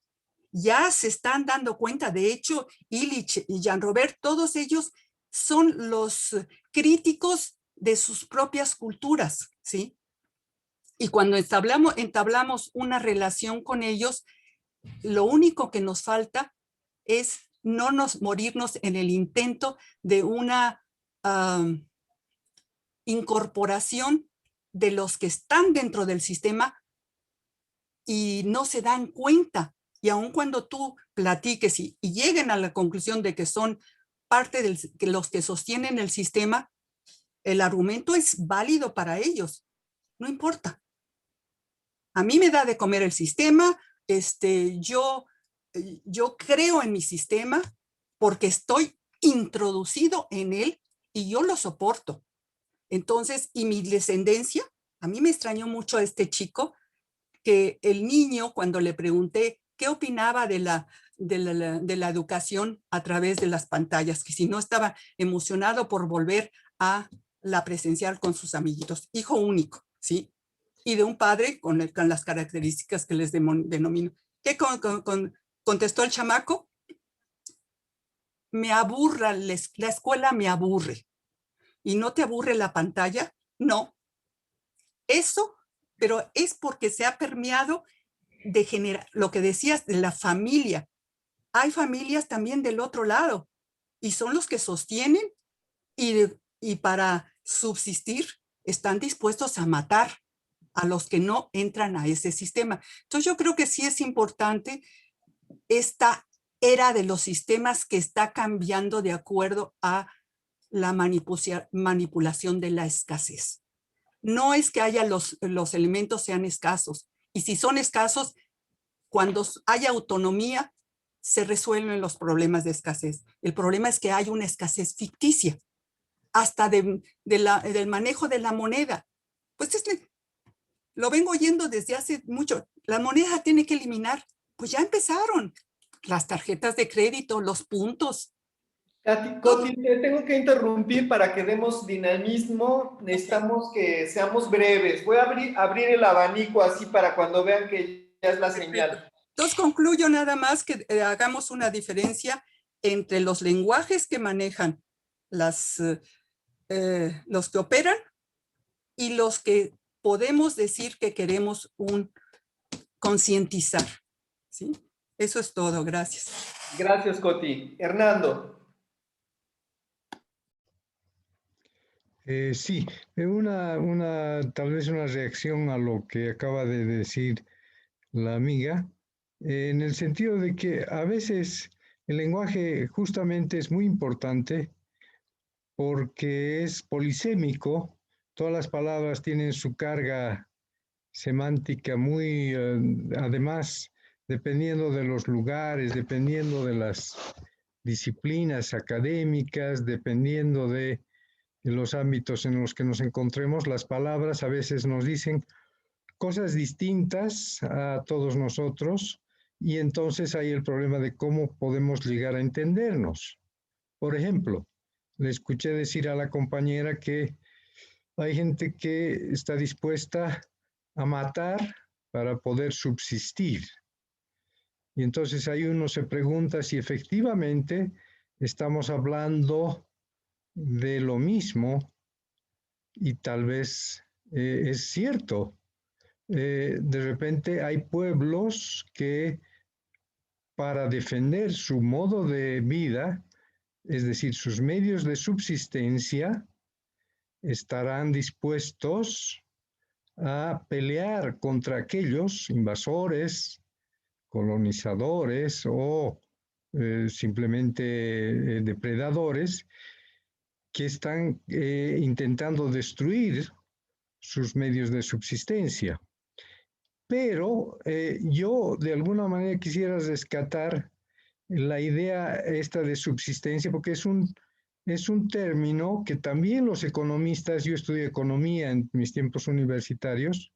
ya se están dando cuenta. De hecho, Illich y Jean Robert, todos ellos son los críticos de sus propias culturas, ¿sí? Y cuando entablamos una relación con ellos, lo único que nos falta es no morirnos en el intento de una incorporación de los que están dentro del sistema y no se dan cuenta. Y aun cuando tú platiques y lleguen a la conclusión de que son parte de los que sostienen el sistema, el argumento es válido para ellos. No importa. A mí me da de comer el sistema, yo creo en mi sistema porque estoy introducido en él y yo lo soporto. Entonces, y mi descendencia, a mí me extrañó mucho a este chico, que el niño, cuando le pregunté qué opinaba de la educación a través de las pantallas, que si no estaba emocionado por volver a la presencial con sus amiguitos, hijo único, ¿sí? Y de un padre con las características que les denomino. ¿Qué contestó el chamaco? Me aburra, la escuela me aburre. ¿Y no te aburre la pantalla? No. Eso, pero es porque se ha permeado de generar, lo que decías de la familia. Hay familias también del otro lado y son los que sostienen y para subsistir están dispuestos a matar a los que no entran a ese sistema. Entonces yo creo que sí es importante esta era de los sistemas que está cambiando de acuerdo a la manipulación de la escasez. No es que haya los elementos sean escasos, y si son escasos, cuando haya autonomía, se resuelven los problemas de escasez. El problema es que hay una escasez ficticia, hasta del manejo de la moneda. Pues lo vengo oyendo desde hace mucho. La moneda tiene que eliminar. Pues ya empezaron. Las tarjetas de crédito, los puntos. Coti, te tengo que interrumpir para que demos dinamismo. Necesitamos que seamos breves. Voy a abrir el abanico así para cuando vean que ya es la señal. Entonces concluyo nada más que hagamos una diferencia entre los lenguajes que manejan los que operan y los que podemos decir que queremos concientizar, ¿sí? Eso es todo, gracias. Gracias, Coti. Hernando. Sí, tal vez una reacción a lo que acaba de decir la amiga, en el sentido de que a veces el lenguaje justamente es muy importante porque es polisémico, todas las palabras tienen su carga semántica muy, además, dependiendo de los lugares, dependiendo de las disciplinas académicas, dependiendo de los ámbitos en los que nos encontremos, las palabras a veces nos dicen cosas distintas a todos nosotros y entonces hay el problema de cómo podemos llegar a entendernos. Por ejemplo, le escuché decir a la compañera que hay gente que está dispuesta a matar para poder subsistir. Y entonces ahí uno se pregunta si efectivamente estamos hablando de lo mismo y tal vez es cierto. De repente hay pueblos que para defender su modo de vida, es decir, sus medios de subsistencia, estarán dispuestos a pelear contra aquellos invasores, colonizadores o simplemente depredadores que están intentando destruir sus medios de subsistencia. Pero yo de alguna manera quisiera rescatar la idea esta de subsistencia, porque es un término que también los economistas, yo estudié economía en mis tiempos universitarios,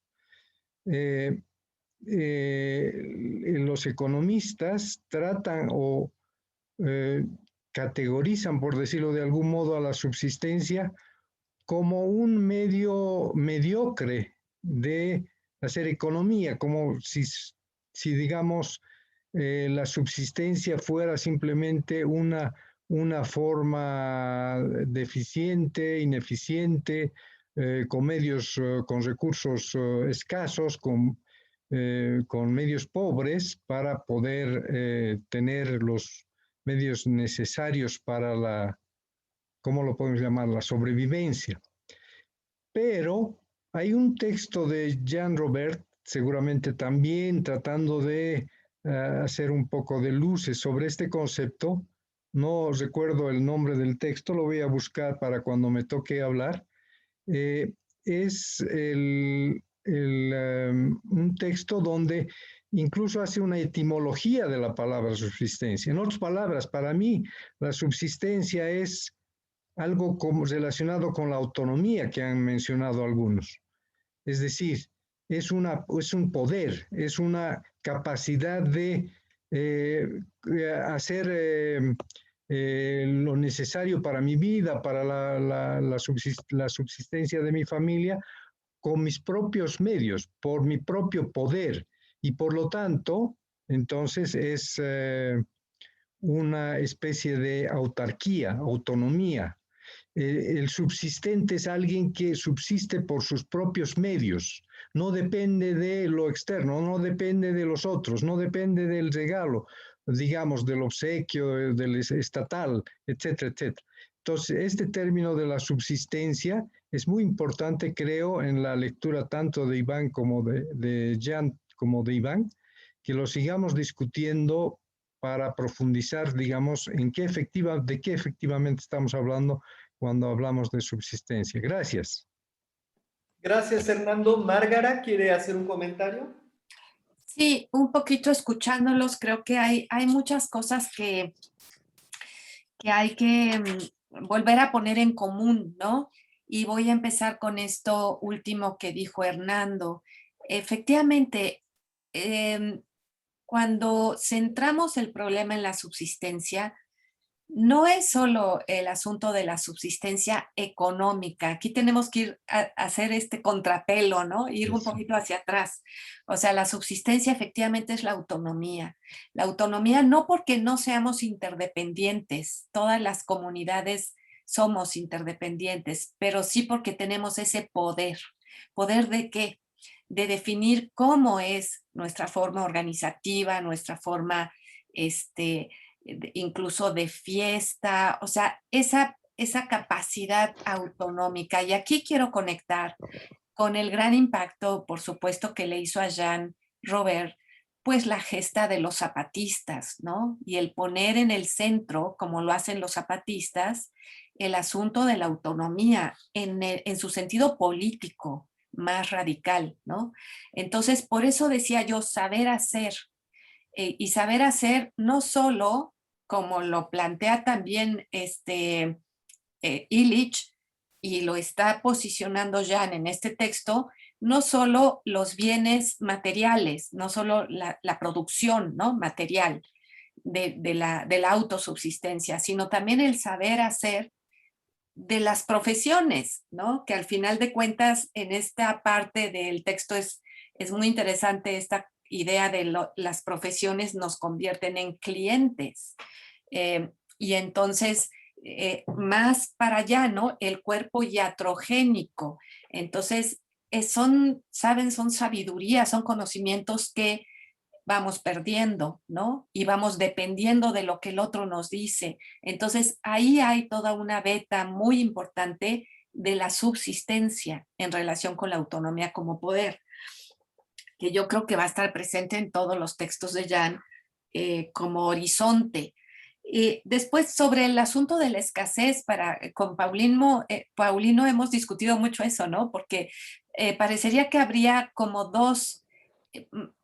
los economistas tratan o categorizan, por decirlo de algún modo, a la subsistencia como un medio mediocre de hacer economía, como si digamos, la subsistencia fuera simplemente una forma deficiente, ineficiente, con medios, con recursos escasos, con medios pobres para poder tener los medios necesarios para la, ¿cómo lo podemos llamar? La sobrevivencia. Pero hay un texto de Jean Robert, seguramente también tratando de hacer un poco de luces sobre este concepto, no recuerdo el nombre del texto, lo voy a buscar para cuando me toque hablar. Es un texto donde incluso hace una etimología de la palabra subsistencia. En otras palabras, para mí, la subsistencia es algo relacionado con la autonomía que han mencionado algunos. Es decir, es un poder, es una capacidad de hacer lo necesario para mi vida, para la subsistencia de mi familia, con mis propios medios, por mi propio poder. Y por lo tanto, entonces es una especie de autarquía, autonomía. El subsistente es alguien que subsiste por sus propios medios, no depende de lo externo, no depende de los otros, no depende del regalo, digamos, del obsequio, del estatal, etcétera, etcétera. Entonces, este término de la subsistencia es muy importante, creo, en la lectura tanto de Iván como de Jan como de Iván, que lo sigamos discutiendo para profundizar, digamos, de qué efectivamente estamos hablando cuando hablamos de subsistencia. Gracias. Gracias, Hernando. Márgara, ¿quiere hacer un comentario? Sí, un poquito escuchándolos, creo que hay muchas cosas que hay que volver a poner en común, ¿no? Y voy a empezar con esto último que dijo Hernando. Efectivamente, cuando centramos el problema en la subsistencia, no es solo el asunto de la subsistencia económica. Aquí tenemos que ir a hacer este contrapelo, ¿no? Ir un poquito hacia atrás. O sea, la subsistencia efectivamente es la autonomía. La autonomía no porque no seamos interdependientes. Todas las comunidades somos interdependientes, pero sí porque tenemos ese poder. ¿Poder de qué? De definir cómo es nuestra forma organizativa, nuestra forma, incluso de fiesta, o sea, esa capacidad autonómica. Y aquí quiero conectar con el gran impacto, por supuesto, que le hizo a Jean Robert, pues la gesta de los zapatistas, ¿no? Y el poner en el centro, como lo hacen los zapatistas, el asunto de la autonomía en su sentido político más radical, ¿no? Entonces, por eso decía yo, saber hacer, y saber hacer no solo, como lo plantea también Illich, y lo está posicionando Jan en este texto, no solo los bienes materiales, no solo la producción, ¿no? material de la autosubsistencia, sino también el saber hacer de las profesiones, ¿no? Que al final de cuentas en esta parte del texto es muy interesante esta idea de las profesiones nos convierten en clientes. Y entonces, más para allá, ¿no? El cuerpo iatrogénico. Entonces, son sabiduría, son conocimientos que vamos perdiendo, ¿no? Y vamos dependiendo de lo que el otro nos dice. Entonces, ahí hay toda una beta muy importante de la subsistencia en relación con la autonomía como poder, que yo creo que va a estar presente en todos los textos de Jan como horizonte. Después, sobre el asunto de la escasez, con Paulino hemos discutido mucho eso, ¿no? Porque parecería que habría como dos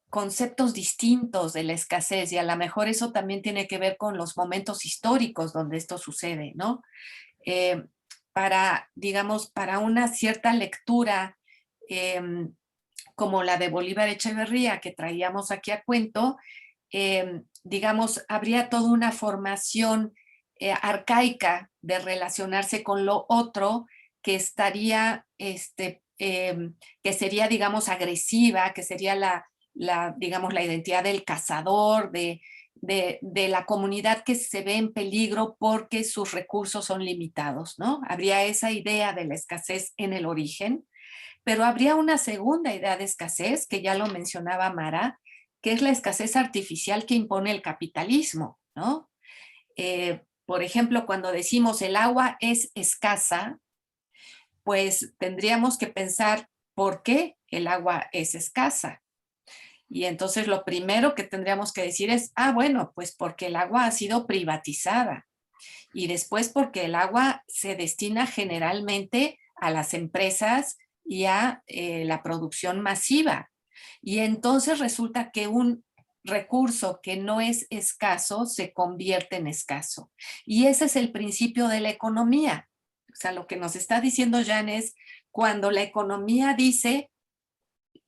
conceptos distintos de la escasez y a lo mejor eso también tiene que ver con los momentos históricos donde esto sucede, ¿no? Digamos, para una cierta lectura como la de Bolívar Echeverría que traíamos aquí a cuento, digamos, habría toda una formación arcaica de relacionarse con lo otro que estaría, que sería, digamos, agresiva, que sería digamos, la identidad del cazador, de la comunidad que se ve en peligro porque sus recursos son limitados, ¿no? Habría esa idea de la escasez en el origen, pero habría una segunda idea de escasez, que ya lo mencionaba Mara, que es la escasez artificial que impone el capitalismo, ¿no? Por ejemplo, cuando decimos el agua es escasa, pues tendríamos que pensar por qué el agua es escasa. Y entonces lo primero que tendríamos que decir es, bueno, pues porque el agua ha sido privatizada, Y después porque el agua se destina generalmente a las empresas y a la producción masiva. Y entonces resulta que un recurso que no es escaso se convierte en escaso. Y ese es el principio de la economía. O sea, lo que nos está diciendo Jan es cuando la economía dice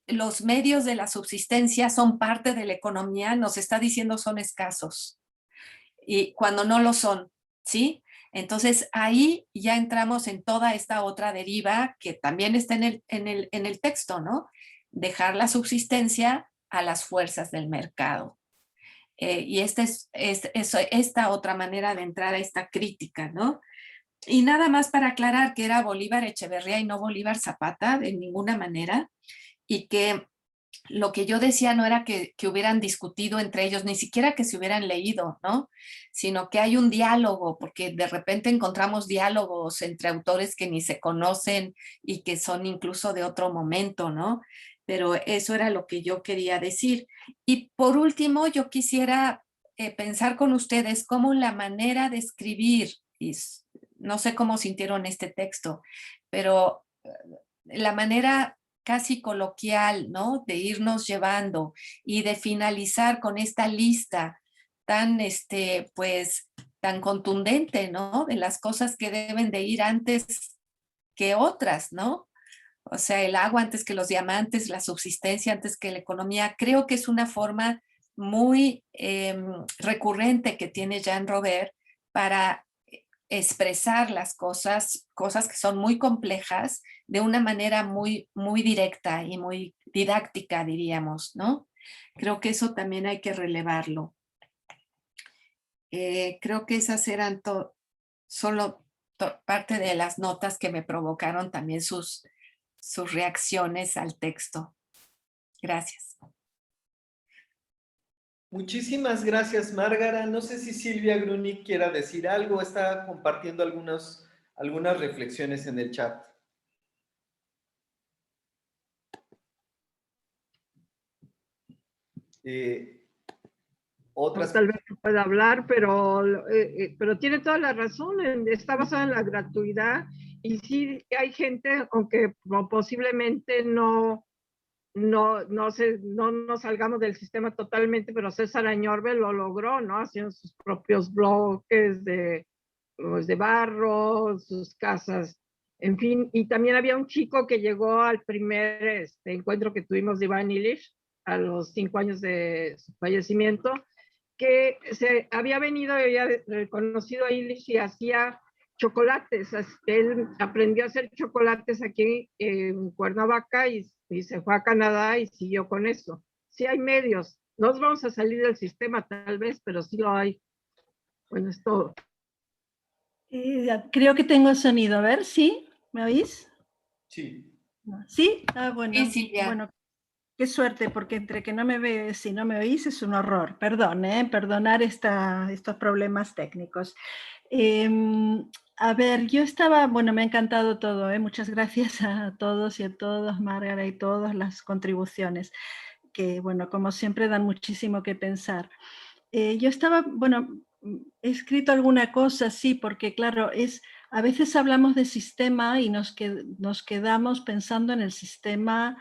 los medios de la subsistencia son parte de la economía, nos está diciendo son escasos. Y cuando no lo son, ¿sí? Entonces ahí ya entramos en toda esta otra deriva que también está en el texto, ¿no? Dejar la subsistencia a las fuerzas del mercado. Y esta otra manera de entrar a esta crítica, ¿no? Y nada más para aclarar que era Bolívar Echeverría y no Bolívar Zapata de ninguna manera, y que lo que yo decía no era que hubieran discutido entre ellos, ni siquiera que se hubieran leído, ¿no? Sino que hay un diálogo, porque de repente encontramos diálogos entre autores que ni se conocen y que son incluso de otro momento, ¿no? Pero eso era lo que yo quería decir. Y por último, yo quisiera pensar con ustedes cómo la manera de escribir, y no sé cómo sintieron este texto, pero la manera casi coloquial, ¿no? De irnos llevando y de finalizar con esta lista tan, pues, tan contundente, ¿no? De las cosas que deben de ir antes que otras, ¿no? O sea, el agua antes que los diamantes, la subsistencia antes que la economía. Creo que es una forma muy recurrente que tiene Jean Robert para expresar las cosas que son muy complejas de una manera muy, muy directa y muy didáctica, diríamos, ¿no? Creo que eso también hay que relevarlo. Creo que esas eran solo parte de las notas que me provocaron también sus reacciones al texto. Gracias. Muchísimas gracias, Márgara. No sé si Silvia Grunic quiera decir algo. Está compartiendo algunas reflexiones en el chat. Otras... Tal vez no pueda hablar, pero tiene toda la razón. Está basada en la gratuidad y sí hay gente, aunque posiblemente no salgamos del sistema totalmente, pero César Añorbe lo logró, ¿no? Haciendo sus propios bloques de barro, sus casas, en fin. Y también había un chico que llegó al primer encuentro que tuvimos de Iván Illich a los 5 años de su fallecimiento, que se había venido y había conocido a Illich y hacía chocolates. Él aprendió a hacer chocolates aquí en Cuernavaca y se fue a Canadá y siguió con eso. Sí hay medios. No nos vamos a salir del sistema tal vez, pero sí lo hay. Bueno, es todo. Creo que tengo sonido. A ver, ¿sí? ¿Me oís? Sí. ¿Sí? Ah, bueno. Sí, Silvia. Bueno, qué suerte, porque entre que no me ves y no me oís es un horror. Perdón, perdonar estos problemas técnicos. A ver, yo estaba, bueno, me ha encantado todo, muchas gracias a todos y a todas, Márgara, y todas las contribuciones, que, bueno, como siempre dan muchísimo que pensar. Yo estaba, bueno, he escrito alguna cosa, sí, porque claro, a veces hablamos de sistema y nos quedamos pensando en el sistema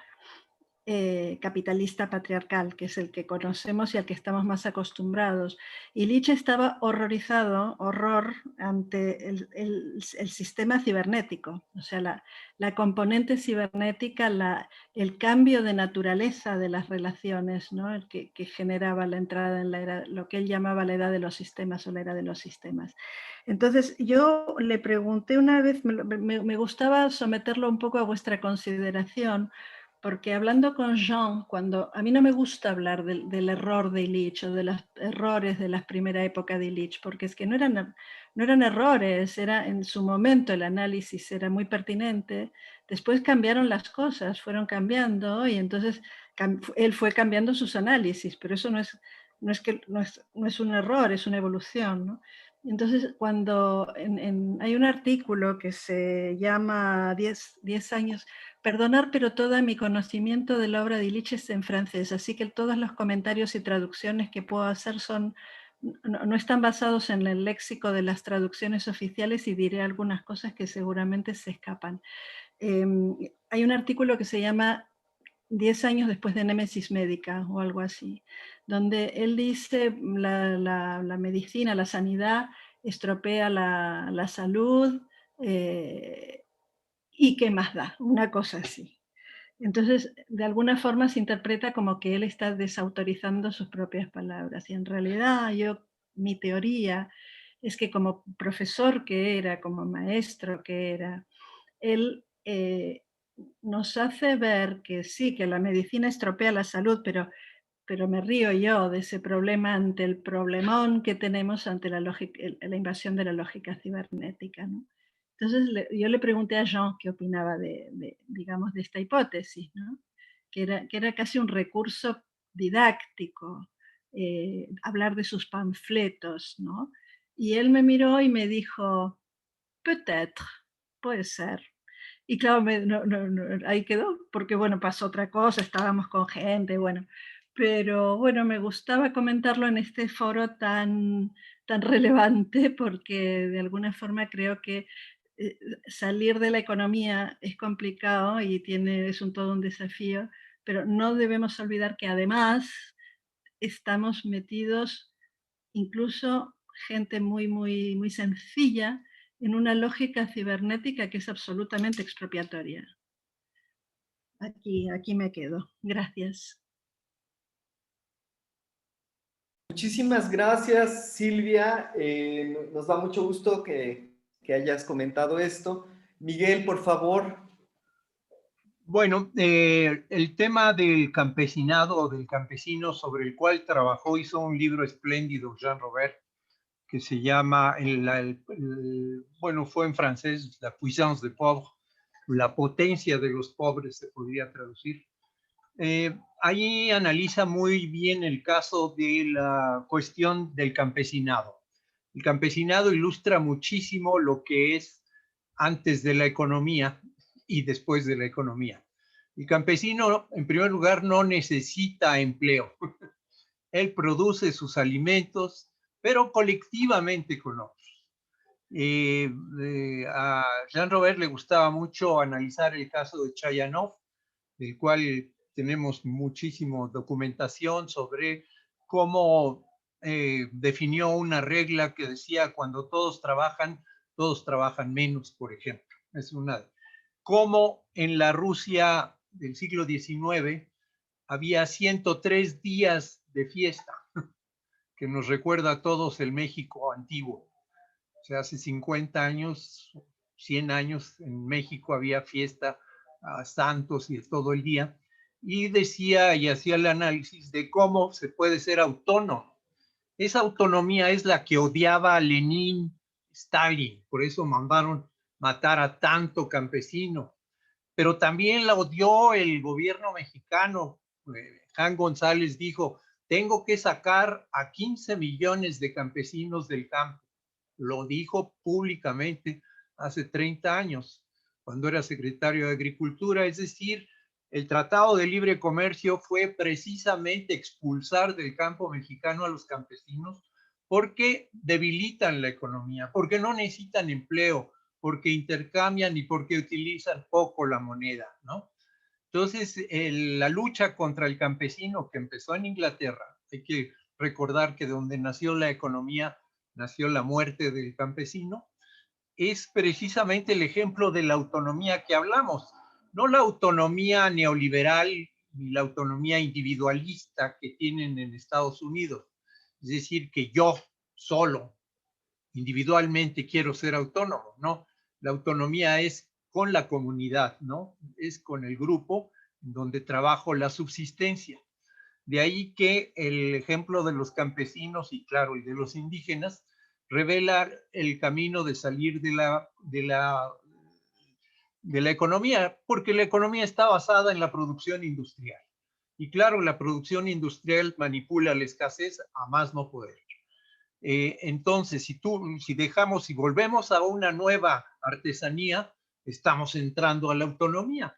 capitalista patriarcal, que es el que conocemos y al que estamos más acostumbrados. Y Illich estaba horror ante el sistema cibernético, o sea, la componente cibernética, el cambio de naturaleza de las relaciones, ¿no? El que generaba la entrada en la era, lo que él llamaba la edad de los sistemas o la era de los sistemas. Entonces yo le pregunté una vez, me gustaba someterlo un poco a vuestra consideración, porque hablando con Jean, cuando a mí no me gusta hablar del error de Illich o de los errores de la primera época de Illich, porque es que no eran errores, era en su momento el análisis era muy pertinente, después cambiaron las cosas, fueron cambiando y entonces él fue cambiando sus análisis, pero eso no es un error, es una evolución, ¿no? Entonces, cuando hay un artículo que se llama 10 años, perdonar, pero todo mi conocimiento de la obra de Illich es en francés, así que todos los comentarios y traducciones que puedo hacer son no están basados en el léxico de las traducciones oficiales y diré algunas cosas que seguramente se escapan. Hay un artículo que se llama 10 años después de Némesis Médica o algo así, donde él dice la medicina, la sanidad estropea la salud y qué más da, una cosa así. Entonces, de alguna forma se interpreta como que él está desautorizando sus propias palabras. Y en realidad mi teoría es que como profesor que era, como maestro que era, él nos hace ver que sí, que la medicina estropea la salud, pero me río yo de ese problema ante el problemón que tenemos ante la invasión de la lógica cibernética, ¿no? Entonces yo le pregunté a Jean qué opinaba digamos, de esta hipótesis, ¿no? que era casi un recurso didáctico, hablar de sus panfletos, ¿no? Y él me miró y me dijo, peut-être, puede ser. Y claro, ahí quedó, porque bueno, pasó otra cosa, estábamos con gente, bueno. Pero bueno, me gustaba comentarlo en este foro tan relevante, porque de alguna forma creo que salir de la economía es complicado y es todo un desafío, pero no debemos olvidar que además estamos metidos, incluso gente muy sencilla, en una lógica cibernética que es absolutamente expropiatoria. Aquí me quedo. Gracias. Muchísimas gracias, Silvia. Nos da mucho gusto que hayas comentado esto. Miguel, por favor. Bueno, el tema del campesinado o del campesino sobre el cual trabajó, hizo un libro espléndido, Jean Robert, que se llama, bueno, fue en francés, La puissance des pauvres, la potencia de los pobres se podría traducir. Ahí analiza muy bien el caso de la cuestión del campesinado. El campesinado ilustra muchísimo lo que es antes de la economía y después de la economía. El campesino, en primer lugar, no necesita empleo. Él produce sus alimentos, pero colectivamente con otros. A Jean Robert le gustaba mucho analizar el caso de Chayanov, del cual tenemos muchísima documentación sobre cómo definió una regla que decía cuando todos trabajan menos, por ejemplo. Es una. Cómo en la Rusia del siglo XIX había 103 días de fiesta, que nos recuerda a todos el México antiguo. O sea, hace 50 años, 100 años, en México había fiesta a santos y todo el día. Y decía y hacía el análisis de cómo se puede ser autónomo. Esa autonomía es la que odiaba a Lenin, Stalin, por eso mandaron matar a tanto campesino. Pero también la odió el gobierno mexicano. Jan González dijo, tengo que sacar a 15 millones de campesinos del campo. Lo dijo públicamente hace 30 años, cuando era secretario de Agricultura. Es decir, el Tratado de Libre Comercio fue precisamente expulsar del campo mexicano a los campesinos porque debilitan la economía, porque no necesitan empleo, porque intercambian y porque utilizan poco la moneda, ¿no? Entonces, la lucha contra el campesino que empezó en Inglaterra, hay que recordar que donde nació la economía, nació la muerte del campesino, es precisamente el ejemplo de la autonomía que hablamos, no la autonomía neoliberal ni la autonomía individualista que tienen en Estados Unidos. Es decir, que yo solo, individualmente quiero ser autónomo, ¿no? La autonomía es con la comunidad, ¿no? Es con el grupo donde trabajo la subsistencia. De ahí que el ejemplo de los campesinos y claro, y de los indígenas revela el camino de salir de la economía, porque la economía está basada en la producción industrial. Y claro, la producción industrial manipula la escasez a más no poder. Entonces, si volvemos a una nueva artesanía, estamos entrando a la autonomía.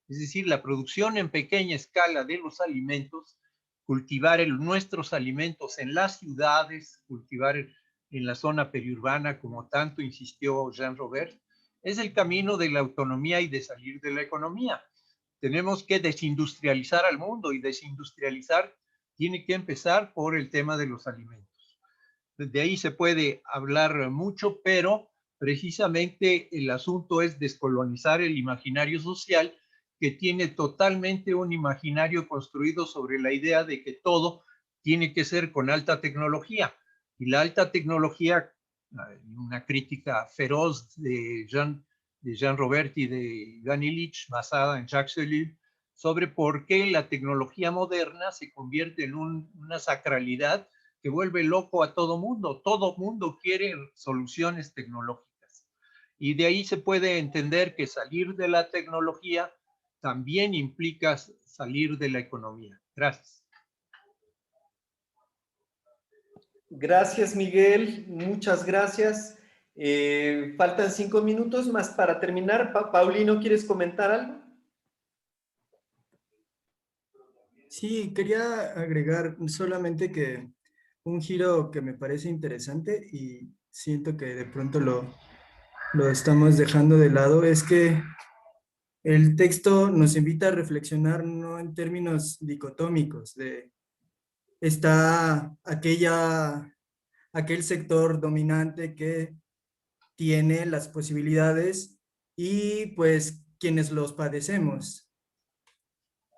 Es decir, la producción en pequeña escala de los alimentos cultivar nuestros alimentos en las ciudades, cultivar en la zona periurbana, como tanto insistió Jean-Robert, es el camino de la autonomía y de salir de la economía. Tenemos que desindustrializar al mundo, y desindustrializar tiene que empezar por el tema de los alimentos. De ahí se puede hablar mucho, pero precisamente el asunto es descolonizar el imaginario social, que tiene totalmente un imaginario construido sobre la idea de que todo tiene que ser con alta tecnología. Y la alta tecnología, una crítica feroz de Jean-Robert y de Ivan Illich, basada en Jacques Ellul, sobre por qué la tecnología moderna se convierte en una sacralidad que vuelve loco a todo mundo. Todo mundo quiere soluciones tecnológicas. Y de ahí se puede entender que salir de la tecnología también implica salir de la economía. Gracias. Gracias, Miguel. Muchas gracias. Faltan 5 minutos más para terminar. Paulino, ¿quieres comentar algo? Sí, quería agregar solamente que un giro que me parece interesante y siento que de pronto lo estamos dejando de lado es que el texto nos invita a reflexionar no en términos dicotómicos, de está aquel sector dominante que tiene las posibilidades y pues quienes los padecemos,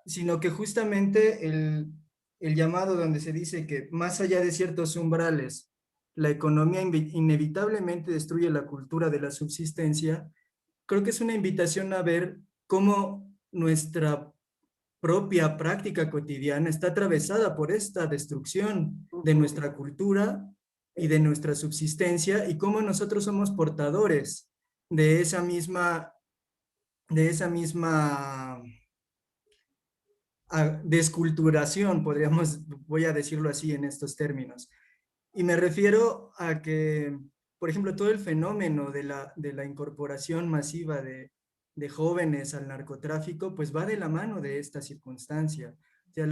sino que justamente el llamado donde se dice que más allá de ciertos umbrales, la economía inevitablemente destruye la cultura de la subsistencia, creo que es una invitación a ver cómo nuestra propia práctica cotidiana está atravesada por esta destrucción de nuestra cultura y de nuestra subsistencia, y cómo nosotros somos portadores de esa misma desculturación, voy a decirlo así en estos términos. Y me refiero a que, por ejemplo, todo el fenómeno de la incorporación masiva de jóvenes al narcotráfico, pues va de la mano de esta circunstancia. O sea,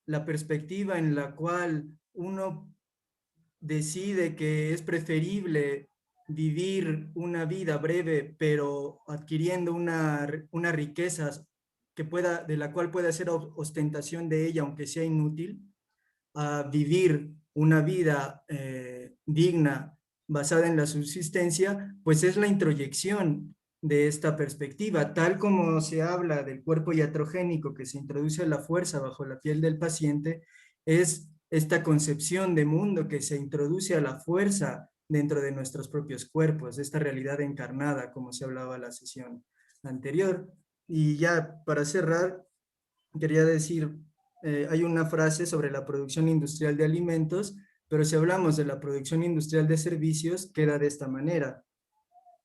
la perspectiva en la cual uno decide que es preferible vivir una vida breve, pero adquiriendo una riqueza de la cual pueda hacer ostentación de ella, aunque sea inútil, a vivir una vida digna basada en la subsistencia, pues es la introyección de esta perspectiva, tal como se habla del cuerpo iatrogénico que se introduce a la fuerza bajo la piel del paciente, es esta concepción de mundo que se introduce a la fuerza dentro de nuestros propios cuerpos, esta realidad encarnada, como se hablaba en la sesión anterior. Y ya para cerrar, quería decir, hay una frase sobre la producción industrial de alimentos, pero si hablamos de la producción industrial de servicios, queda de esta manera.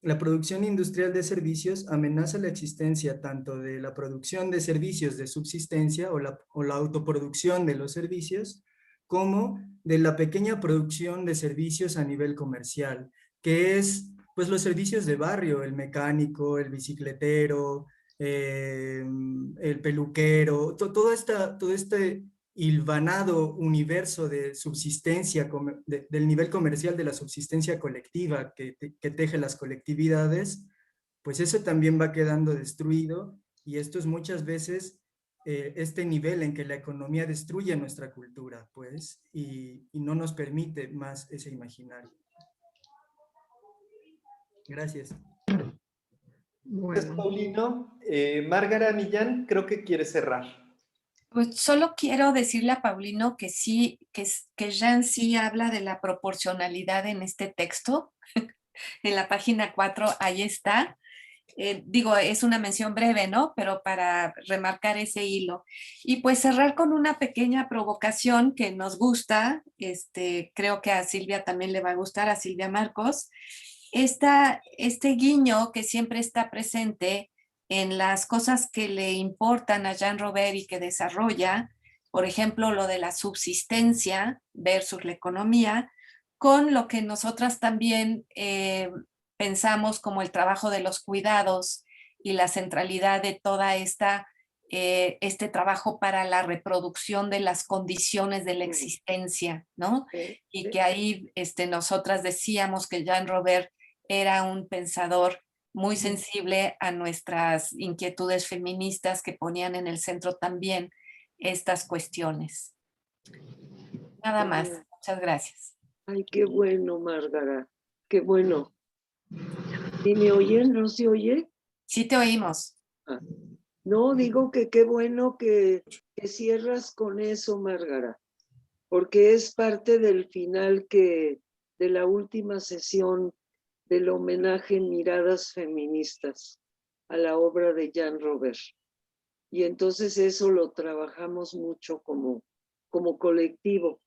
La producción industrial de servicios amenaza la existencia tanto de la producción de servicios de subsistencia o la autoproducción de los servicios, como de la pequeña producción de servicios a nivel comercial, que es pues los servicios de barrio, el mecánico, el bicicletero, el peluquero, todo este hilvanado universo de subsistencia, del nivel comercial de la subsistencia colectiva que teje las colectividades, pues eso también va quedando destruido, y esto es muchas veces este nivel en que la economía destruye nuestra cultura, pues, y no nos permite más ese imaginario. Gracias. Gracias, Paulino. Márgara Millán, creo que quiere cerrar. Pues solo quiero decirle a Paulino que sí, que Jean sí habla de la proporcionalidad en este texto. En la página 4, ahí está. Digo, es una mención breve, ¿no? Pero para remarcar ese hilo. Y pues cerrar con una pequeña provocación que nos gusta, creo que a Silvia también le va a gustar, a Silvia Marcos. Este guiño que siempre está presente en las cosas que le importan a Jean-Robert y que desarrolla, por ejemplo, lo de la subsistencia versus la economía, con lo que nosotras también pensamos como el trabajo de los cuidados y la centralidad de toda esta este trabajo para la reproducción de las condiciones de la existencia, ¿no? Y que ahí nosotras decíamos que Jean Robert era un pensador muy sensible a nuestras inquietudes feministas, que ponían en el centro también estas cuestiones. Nada más. Muchas gracias. Ay, qué bueno, Márgara. Qué bueno. ¿Sí me oyen? ¿No se oye? Sí te oímos. No, digo que qué bueno que cierras con eso, Márgara, porque es parte del final de la última sesión del homenaje en Miradas Feministas a la obra de Jean Robert. Y entonces eso lo trabajamos mucho como colectivo.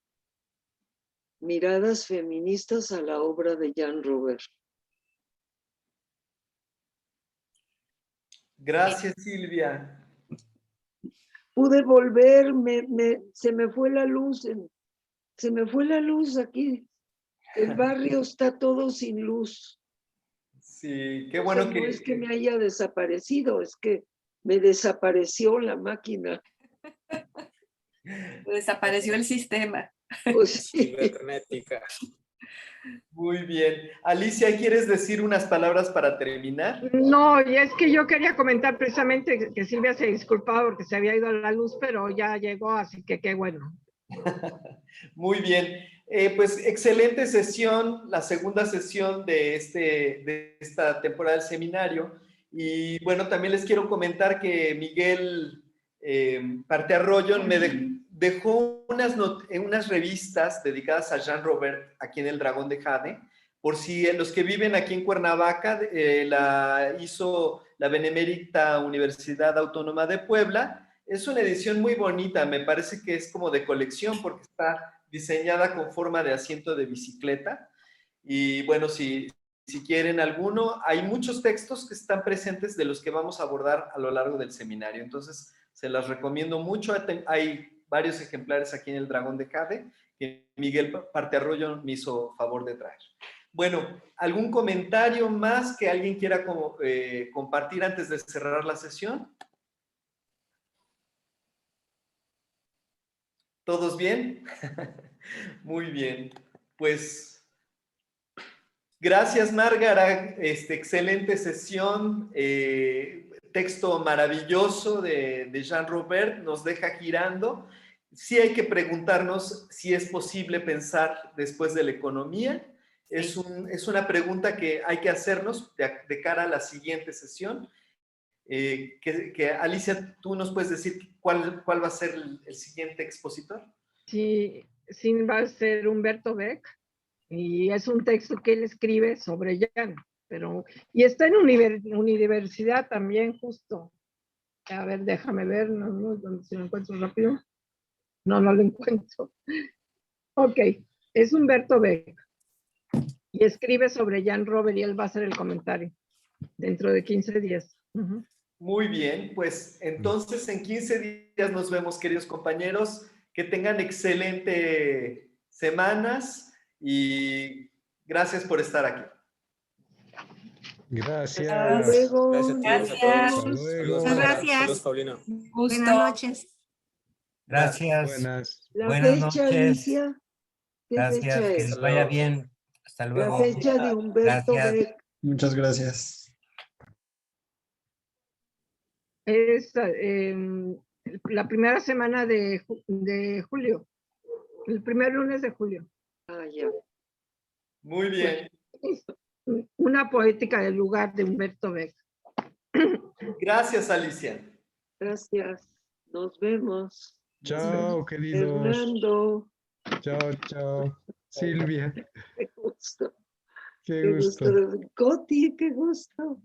Miradas feministas a la obra de Jean Robert. Gracias, Silvia. Pude volver, se me fue la luz, aquí. El barrio está todo sin luz. Sí, qué bueno No es que me haya desaparecido, es que me desapareció la máquina. Desapareció el sistema. Pues sí. Cibernética. Muy bien. Alicia, ¿quieres decir unas palabras para terminar? No, y es que yo quería comentar precisamente que Silvia se disculpaba porque se había ido la luz, pero ya llegó, así que qué bueno. Muy bien. Pues excelente sesión, la segunda sesión de esta temporada del seminario. Y bueno, también les quiero comentar que Miguel Partearroyo me dejó unas revistas dedicadas a Jean Robert aquí en el Dragón de Jade. Por si los que viven aquí en Cuernavaca, la hizo la Benemérita Universidad Autónoma de Puebla. Es una edición muy bonita, me parece que es como de colección porque está diseñada con forma de asiento de bicicleta. Y bueno, si quieren alguno, hay muchos textos que están presentes de los que vamos a abordar a lo largo del seminario. Entonces, se las recomiendo mucho. Hay varios ejemplares aquí en el Dragón de Jade que Miguel Partearroyo me hizo favor de traer. Bueno, ¿algún comentario más que alguien quiera compartir antes de cerrar la sesión? ¿Todos bien? Muy bien. Pues, gracias, Márgara. Excelente sesión. Texto maravilloso de Jean Robert. Nos deja girando. Sí hay que preguntarnos si es posible pensar después de la economía. Sí. Es una pregunta que hay que hacernos de cara a la siguiente sesión. Alicia, ¿tú nos puedes decir cuál va a ser el siguiente expositor? Sí, va a ser Humberto Beck, y es un texto que él escribe sobre Jan, y está en universidad también, justo. A ver, déjame ver, si lo encuentro rápido. No lo encuentro. Ok, es Humberto Beck, y escribe sobre Jean Robert, y él va a hacer el comentario dentro de 15 días. Muy bien, pues entonces en 15 días nos vemos, queridos compañeros. Que tengan excelente semanas y gracias por estar aquí. Gracias. Hasta luego. Gracias a todos. Hasta luego. Saludos, Gracias. Saludos, Paulina. Buenas noches. Gracias. Buenas. La Buenas fecha, noches. Alicia. ¿Qué Gracias, fecha que es? les vaya bien. Hasta luego. La fecha de Humberto Gracias. Beck. Muchas gracias. Es la primera semana de julio, el primer lunes de julio. Ah, ya. Muy bien. Una poética del lugar de Humberto Beck. Gracias, Alicia. Gracias. Nos vemos. Chao, queridos. Fernando. Chao, chao. Silvia. Qué gusto. Qué gusto. Coti, qué gusto.